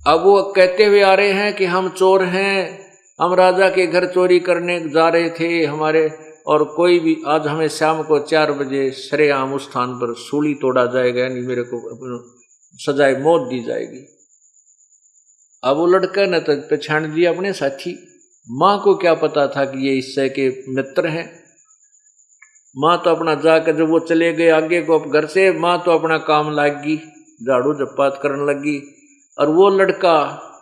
अब वो कहते हुए आ रहे हैं कि हम चोर हैं, हम राजा के घर चोरी करने जा रहे थे हमारे, और कोई भी आज हमें शाम को 4 बजे सरेआम उस स्थान पर सूली तोड़ा जाएगा, यानी मेरे को सजाए मौत दी जाएगी। अब वो लड़का ने तो पहचान दिया अपने साथी। माँ को क्या पता था कि ये इससे के मित्र हैं। माँ तो अपना जाकर जब वो चले गए आगे को घर से, माँ तो अपना काम लागी, झाड़ू झप्पात करने लगी, और वो लड़का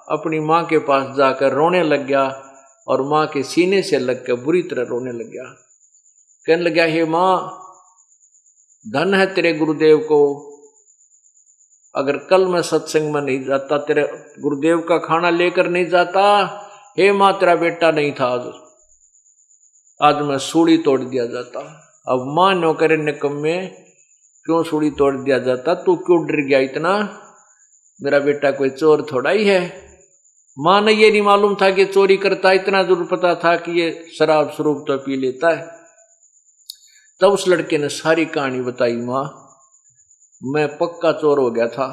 अपनी माँ के पास जाकर रोने लग गया और माँ के सीने से लग कर बुरी तरह रोने लग गया। कहने लगा, हे माँ, धन है तेरे गुरुदेव को, अगर कल मैं सत्संग में नहीं जाता, तेरे गुरुदेव का खाना लेकर नहीं जाता, हे माँ तेरा बेटा नहीं था आज मैं सूली तोड़ दिया जाता। अब माँ नौकर निकम्मे, क्यों सूली तोड़ दिया जाता, तू क्यों डर गया इतना, मेरा बेटा कोई चोर थोड़ा ही है। माँ ने ये नहीं मालूम था कि चोरी करता, इतना जरूर पता था कि ये शराब स्वरूप तो पी लेता है। तब उस लड़के ने सारी कहानी बताई, माँ मैं पक्का चोर हो गया था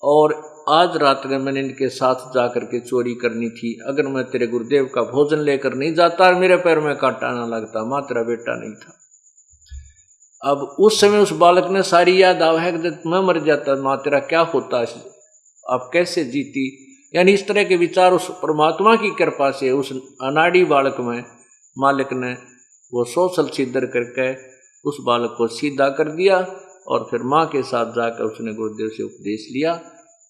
और आज रात में मैंने इनके साथ जाकर के चोरी करनी थी, अगर मैं तेरे गुरुदेव का भोजन लेकर नहीं जाता और मेरे पैर में कांटा ना लगता, माँ तेरा बेटा नहीं था। अब उस समय उस बालक ने सारी याद आवा है कि मैं मर जाता, माँ तेरा क्या होता, आप कैसे जीती। यानी इस तरह के विचार उस परमात्मा की कृपा से उस अनाड़ी बालक में मालिक ने वो सोशल सिद्धर करके उस बालक को सीधा कर दिया और फिर माँ के साथ जाकर उसने गुरुदेव से उपदेश लिया,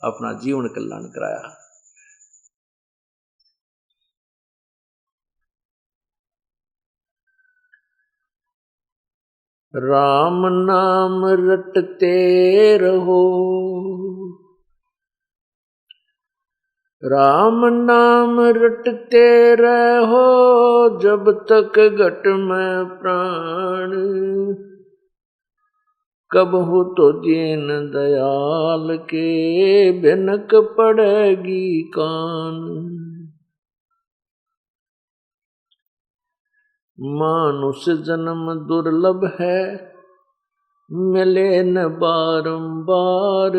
अपना जीवन कल्याण कराया। राम नाम रटते रहो, राम नाम रटते रहो, जब तक घट में प्राण, कब हो तो दीन दयाल के बिनक पड़ेगी कान। मानुष जन्म दुर्लभ है, मिले न बारंबार,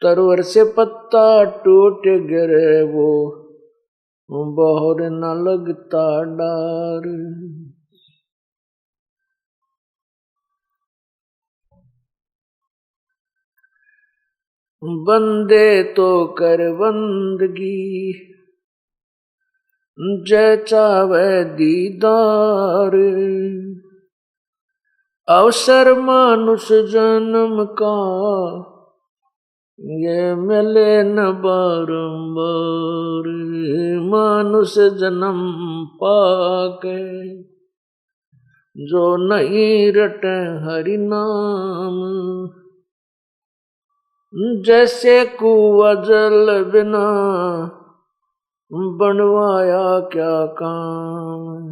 तरवर से पत्ता टूट गिरे वो बहुर न लगता डार। बंदे तो कर बंदगी, जय चावे दीदार, अवसर मानुष जन्म का, ये मिले न बारंबार। मानुष जन्म पाके, जो नहीं रटे हरि नाम, जैसे कुआं जल बिना, बनवाया क्या काम।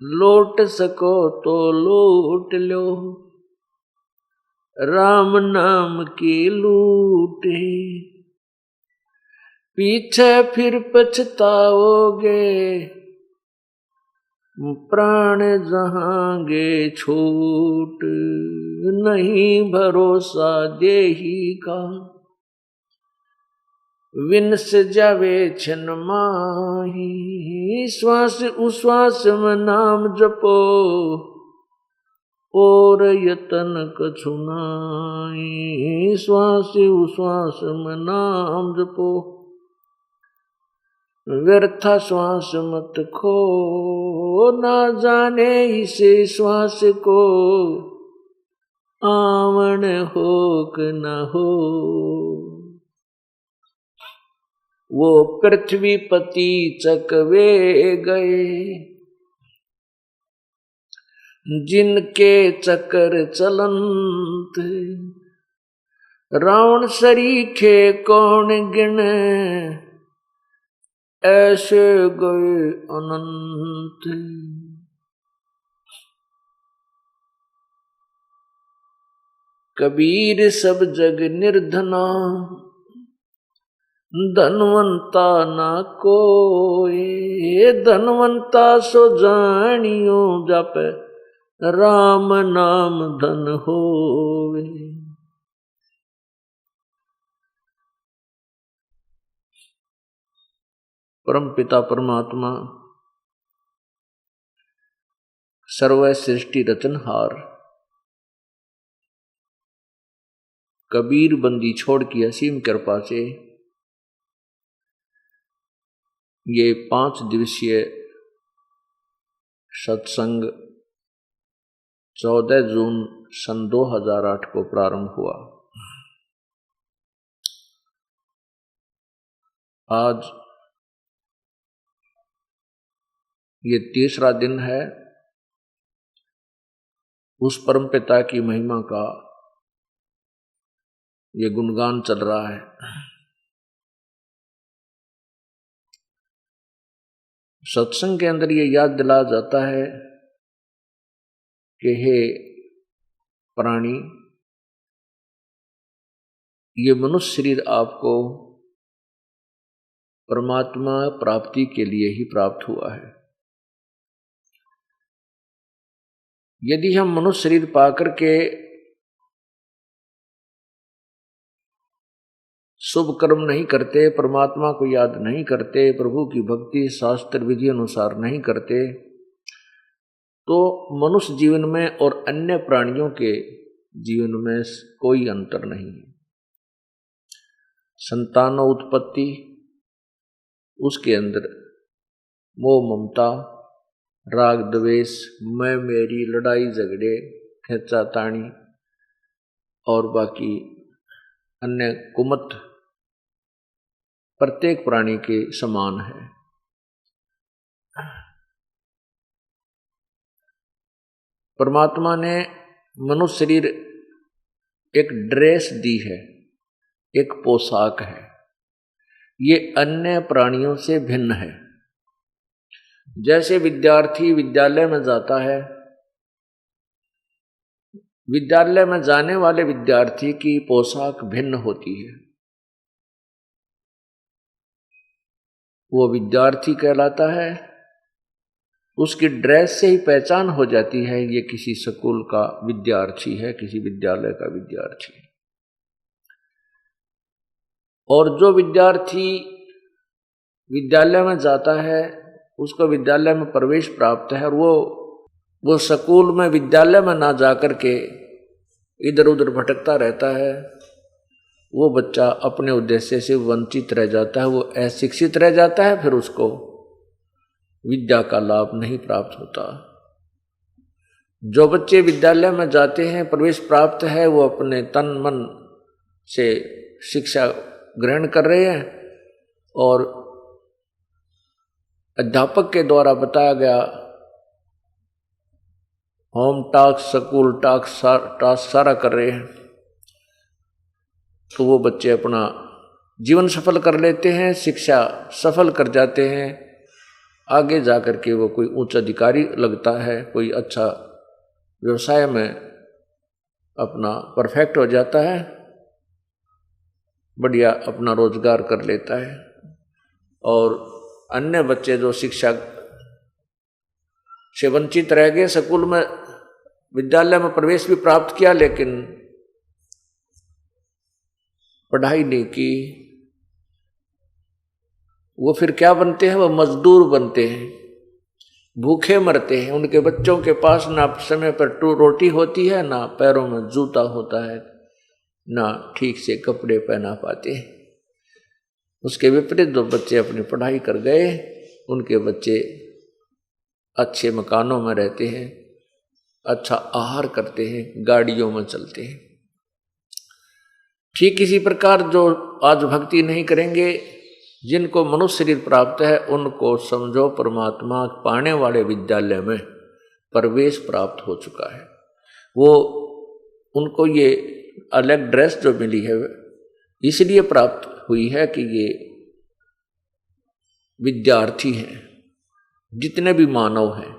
लौट सको तो लूट लो, राम नाम की लूटे, पीछे फिर पछताओगे, प्राण जहांगे छूट। नहीं भरोसा देही का, विनस जावे छन माही। श्वास उश्वास में नाम जपो, और यतन कछु नाई। श्वास उश्वास में नाम जपो, व्यर्था श्वास मत खो। ना जाने इसे श्वास को, आवन हो कि न हो। वो पृथ्वी पति चकवे गए, जिनके चक्कर चलंत। रावण सरीखे कौन गिने, ऐसे गए अनंत। कबीर सब जग निर्धना, धनवंता ना कोई। धनवंता सो जानियो, जप राम नाम धन होवे। परम पिता परमात्मा सर्व सृष्टि रचनहार, कबीर बंदी छोड़ की असीम कृपा से ये 5 दिवसीय सत्संग 14 जून सन 2008 को प्रारंभ हुआ। आज ये 3रा दिन है उस परम पिता की महिमा का ये गुणगान चल रहा है। सत्संग के अंदर ये याद दिलाया जाता है कि हे प्राणी, ये मनुष्य शरीर आपको परमात्मा प्राप्ति के लिए ही प्राप्त हुआ है। यदि हम मनुष्य शरीर पाकर के शुभ कर्म नहीं करते, परमात्मा को याद नहीं करते, प्रभु की भक्ति शास्त्र विधि अनुसार नहीं करते, तो मनुष्य जीवन में और अन्य प्राणियों के जीवन में कोई अंतर नहीं है। संतान उत्पत्ति, उसके अंदर मोह ममता, राग द्वेष, मैं मेरी, लड़ाई झगड़े, खींचातानी और बाकी अन्य कुमत प्रत्येक प्राणी के समान है। परमात्मा ने मनुष्य शरीर एक ड्रेस दी है, एक पोशाक है। ये अन्य प्राणियों से भिन्न है। जैसे विद्यार्थी विद्यालय में जाता है, विद्यालय में जाने वाले विद्यार्थी की पोशाक भिन्न होती है, वो विद्यार्थी कहलाता है। उसकी ड्रेस से ही पहचान हो जाती है ये किसी स्कूल का विद्यार्थी है, किसी विद्यालय का विद्यार्थी है। और जो विद्यार्थी विद्यालय में जाता है उसको विद्यालय में प्रवेश प्राप्त है, और वो स्कूल में विद्यालय में ना जाकर के इधर उधर भटकता रहता है, वो बच्चा अपने उद्देश्य से वंचित रह जाता है, वो अशिक्षित रह जाता है, फिर उसको विद्या का लाभ नहीं प्राप्त होता। जो बच्चे विद्यालय में जाते हैं, प्रवेश प्राप्त है, वो अपने तन मन से शिक्षा ग्रहण कर रहे हैं और अध्यापक के द्वारा बताया गया होम टास्क, स्कूल टास्क सारा कर रहे हैं, तो वो बच्चे अपना जीवन सफल कर लेते हैं, शिक्षा सफल कर जाते हैं। आगे जाकर के वो कोई उच्च अधिकारी लगता है, कोई अच्छा व्यवसाय में अपना परफेक्ट हो जाता है, बढ़िया अपना रोजगार कर लेता है। और अन्य बच्चे जो शिक्षा से वंचित रह गए, स्कूल में विद्यालय में प्रवेश भी प्राप्त किया लेकिन पढ़ाई नहीं की, वो फिर क्या बनते हैं? वो मजदूर बनते हैं, भूखे मरते हैं। उनके बच्चों के पास ना समय पर रोटी होती है, ना पैरों में जूता होता है, ना ठीक से कपड़े पहना पाते हैं। उसके विपरीत जो बच्चे अपनी पढ़ाई कर गए, उनके बच्चे अच्छे मकानों में रहते हैं, अच्छा आहार करते हैं, गाड़ियों में चलते हैं। ठीक इसी प्रकार जो आज भक्ति नहीं करेंगे, जिनको मनुष्य शरीर प्राप्त है, उनको समझो परमात्मा पाने वाले विद्यालय में प्रवेश प्राप्त हो चुका है। वो उनको ये अलग ड्रेस जो मिली है इसलिए प्राप्त हुई है कि ये विद्यार्थी हैं, जितने भी मानव हैं।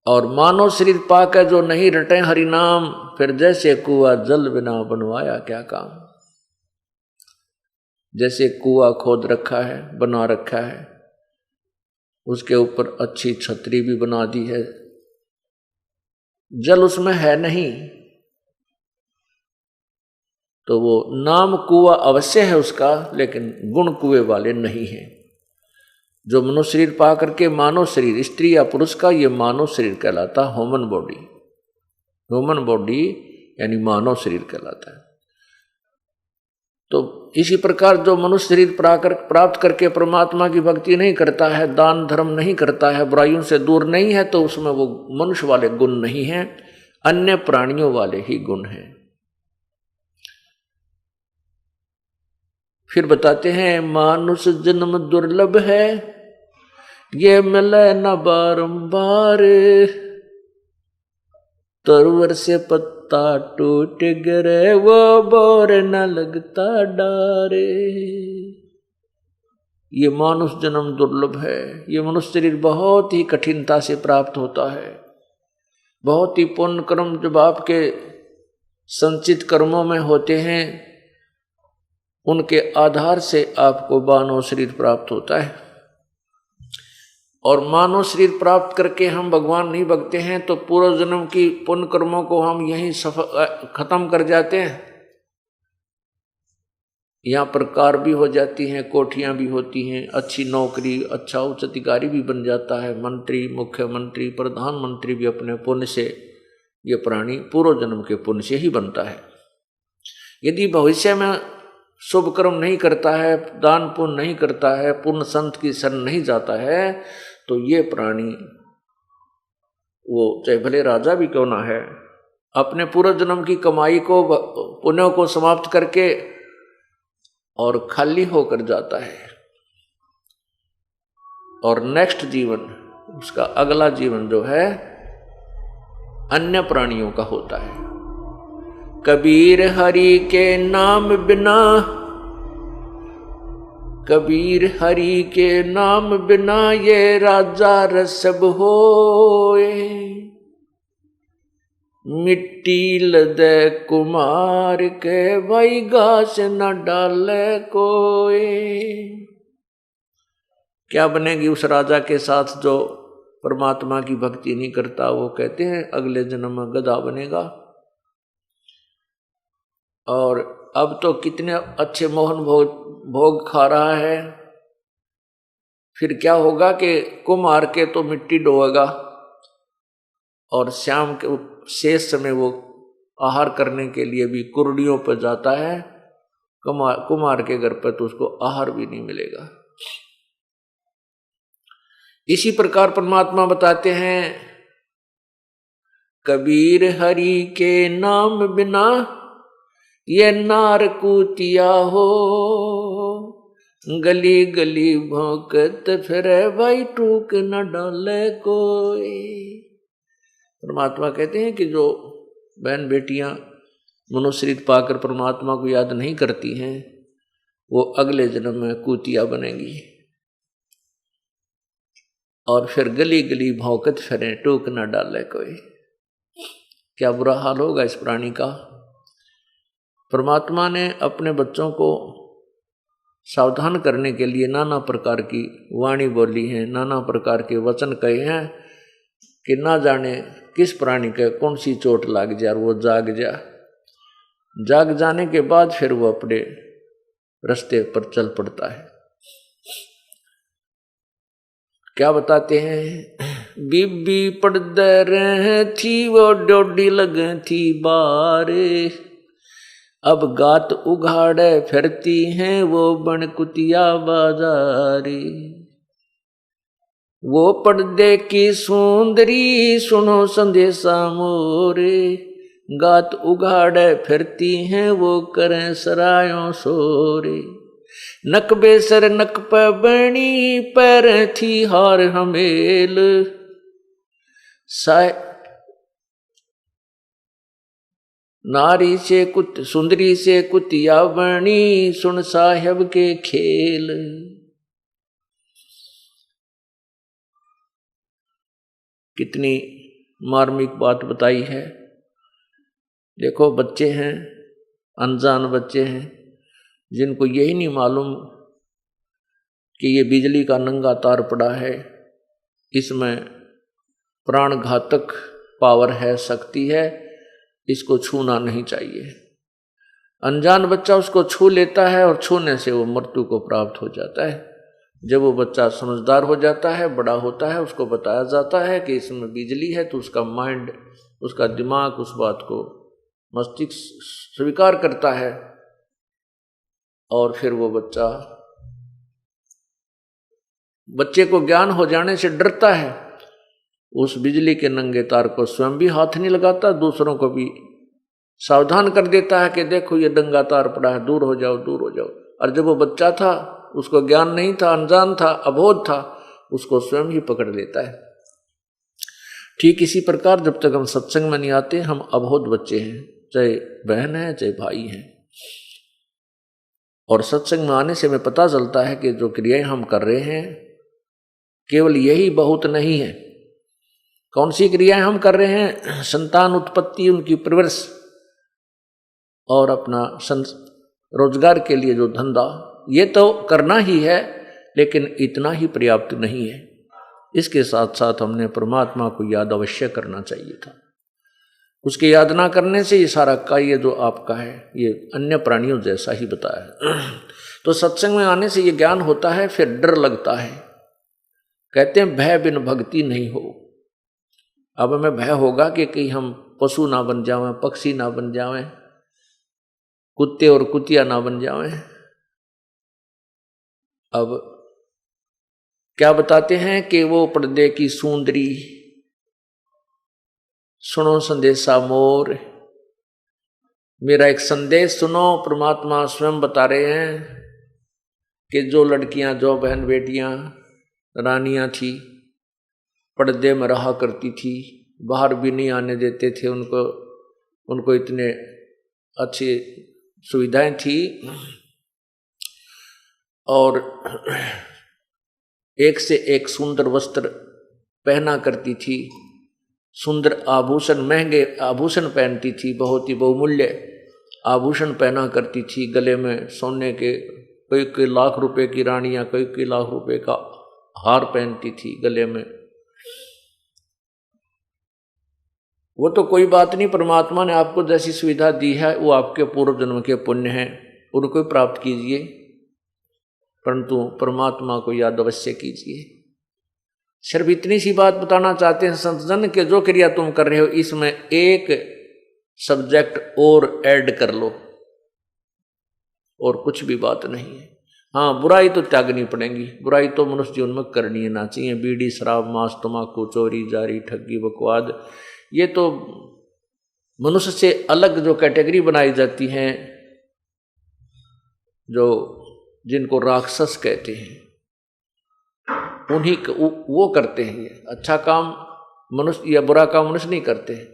और मानव शरीर पाकर जो नहीं रटे हरि नाम, फिर जैसे कुआं जल बिना बनवाया क्या काम। जैसे कुआं खोद रखा है, बना रखा है, उसके ऊपर अच्छी छतरी भी बना दी है, जल उसमें है नहीं, तो वो नाम कुआं अवश्य है उसका, लेकिन गुण कुएं वाले नहीं है। जो मनुष्य शरीर पा करके मानव शरीर, स्त्री या पुरुष का, ये मानव शरीर कहलाता, ह्यूमन बॉडी। ह्यूमन बॉडी यानी मानव शरीर कहलाता है। तो इसी प्रकार जो मनुष्य शरीर प्राप्त करके परमात्मा की भक्ति नहीं करता है, दान धर्म नहीं करता है, बुराइयों से दूर नहीं है, तो उसमें वो मनुष्य वाले गुण नहीं हैं, अन्य प्राणियों वाले ही गुण हैं। फिर बताते हैं, मानुष जन्म दुर्लभ है, ये मिले न बारंबार, तरवर से पत्ता टूट गिरे, वो बोर न लगता डारे। ये मानुष जन्म दुर्लभ है। ये मनुष्य शरीर बहुत ही कठिनता से प्राप्त होता है। बहुत ही पुण्य कर्म जब आपके संचित कर्मों में होते हैं, उनके आधार से आपको मानव शरीर प्राप्त होता है। और मानव शरीर प्राप्त करके हम भगवान नहीं भगते हैं, तो पूर्व जन्म की पुण्य कर्मों को हम यहीं खत्म कर जाते हैं। यहाँ पर कार भी हो जाती हैं, कोठियाँ भी होती हैं, अच्छी नौकरी, अच्छा उच्च अधिकारी भी बन जाता है, मंत्री, मुख्यमंत्री, प्रधानमंत्री भी अपने पुण्य से, ये प्राणी पूर्व जन्म के पुण्य से ही बनता है। यदि भविष्य में शुभ कर्म नहीं करता है, दान पुण्य नहीं करता है, पूर्ण संत की शरण नहीं जाता है, तो ये प्राणी, वो चाहे भले राजा भी क्यों ना है, अपने पूर्व जन्म की कमाई को, पुण्यों को समाप्त करके और खाली होकर जाता है। और नेक्स्ट जीवन, उसका अगला जीवन जो है अन्य प्राणियों का होता है। कबीर हरि के नाम बिना, कबीर हरि के नाम बिना ये राजा रसब होए, मिट्टी लदे कुमार के भाई घास न डाले कोई। क्या बनेगी उस राजा के साथ जो परमात्मा की भक्ति नहीं करता? वो कहते हैं अगले जन्म में गधा बनेगा। और अब तो कितने अच्छे मोहन भोग खा रहा है, फिर क्या होगा कि कुम्हार के तो मिट्टी डोएगा और शाम के शेष समय वो आहार करने के लिए भी कुर्डियों पर जाता है। कुम्हार के घर पर तो उसको आहार भी नहीं मिलेगा। इसी प्रकार परमात्मा बताते हैं, कबीर हरि के नाम बिना ये नार कूतिया हो, गली गली भौंकत फिरे भाई टूक न डाले कोई। परमात्मा कहते हैं कि जो बहन बेटियां मनुष्यरीत पाकर परमात्मा को याद नहीं करती हैं, वो अगले जन्म में कूतिया बनेगी और फिर गली गली भौंकत फिरे, टूक न डाले कोई। क्या बुरा हाल होगा इस प्राणी का। परमात्मा ने अपने बच्चों को सावधान करने के लिए नाना प्रकार की वाणी बोली है, नाना प्रकार के वचन कहे हैं कि ना जाने किस प्राणी के कौन सी चोट लाग जाए और वो जाग जा। जाग जाने के बाद फिर वो अपने रास्ते पर चल पड़ता है। क्या बताते हैं, बीबी पड़दे रहे थी वो डोडी लगे थी बारे, अब गात उघाड़े फिरती हैं वो बन कुतिया बाजारी। वो पर्दे की सुंदरी सुनो संदेशा मोरे, गात उघाड़े फिरती हैं वो करें सरायों सोरे। नक बेसर नक पे बनी पैर थी हार हमेल, नारी से सुंदरी से कुतिया बनी, सुन साहेब के खेल। कितनी मार्मिक बात बताई है। देखो बच्चे हैं, अनजान बच्चे हैं, जिनको यही नहीं मालूम कि ये बिजली का नंगा तार पड़ा है, इसमें प्राण घातक पावर है, शक्ति है, इसको छूना नहीं चाहिए। अनजान बच्चा उसको छू लेता है और छूने से वो मृत्यु को प्राप्त हो जाता है। जब वो बच्चा समझदार हो जाता है, बड़ा होता है, उसको बताया जाता है कि इसमें बिजली है, तो उसका माइंड, उसका दिमाग उस बात को, मस्तिष्क स्वीकार करता है और फिर वो बच्चे को ज्ञान हो जाने से डरता है। उस बिजली के नंगे तार को स्वयं भी हाथ नहीं लगाता, दूसरों को भी सावधान कर देता है कि देखो ये नंगा तार पड़ा है, दूर हो जाओ, दूर हो जाओ। और जब वो बच्चा था, उसको ज्ञान नहीं था, अनजान था, अबोध था, उसको स्वयं ही पकड़ लेता है। ठीक इसी प्रकार जब तक हम सत्संग में नहीं आते, हम अबोध बच्चे हैं, चाहे बहन है चाहे भाई हैं। और सत्संग में आने से हमें पता चलता है कि जो क्रियाएं हम कर रहे हैं केवल यही बहुत नहीं है। कौन सी क्रियाएं हम कर रहे हैं? संतान उत्पत्ति, उनकी परवरिश और अपना रोजगार के लिए जो धंधा, ये तो करना ही है, लेकिन इतना ही पर्याप्त नहीं है। इसके साथ साथ हमने परमात्मा को याद अवश्य करना चाहिए था। उसकी याद ना करने से ये सारा का ये जो आपका है ये अन्य प्राणियों जैसा ही बताया। तो सत्संग में आने से ये ज्ञान होता है, फिर डर लगता है। कहते हैं भय बिन भक्ति नहीं हो। अब हमें भय होगा कि कहीं हम पशु ना बन जावें, पक्षी ना बन जावें, कुत्ते और कुतिया ना बन जावें। अब क्या बताते हैं कि वो पर्दे की सुंदरी, सुनो संदेशा मोर, मेरा एक संदेश सुनो। परमात्मा स्वयं बता रहे हैं कि जो लड़कियां, जो बहन बेटियां रानियां थी, पर्दे में रहा करती थी, बाहर भी नहीं आने देते थे उनको इतने अच्छी सुविधाएं थी, और एक से एक सुंदर वस्त्र पहना करती थी, सुंदर आभूषण, महंगे आभूषण पहनती थी, बहुत ही बहुमूल्य आभूषण पहना करती थी, गले में सोने के कई लाख रुपए की रानियां कई लाख रुपए का हार पहनती थी गले में। वो तो कोई बात नहीं, परमात्मा ने आपको जैसी सुविधा दी है वो आपके पूर्व जन्म के पुण्य हैं, उनको प्राप्त कीजिए, परंतु परमात्मा को याद अवश्य कीजिए। सिर्फ इतनी सी बात बताना चाहते हैं संतजन के जो क्रिया तुम कर रहे हो इसमें एक सब्जेक्ट और ऐड कर लो, और कुछ भी बात नहीं है। हाँ, बुराई तो त्यागनी पड़ेगी, बुराई तो मनुष्य जीवन में करनी ना चाहिए। बीड़ी, शराब, मांस, तम्बाकू, चोरी, जारी, ठगी, बकवाद, ये तो मनुष्य से अलग जो कैटेगरी बनाई जाती हैं, जो जिनको राक्षस कहते हैं, उन्हीं वो करते हैं। ये अच्छा काम मनुष्य या बुरा काम मनुष्य नहीं करते हैं।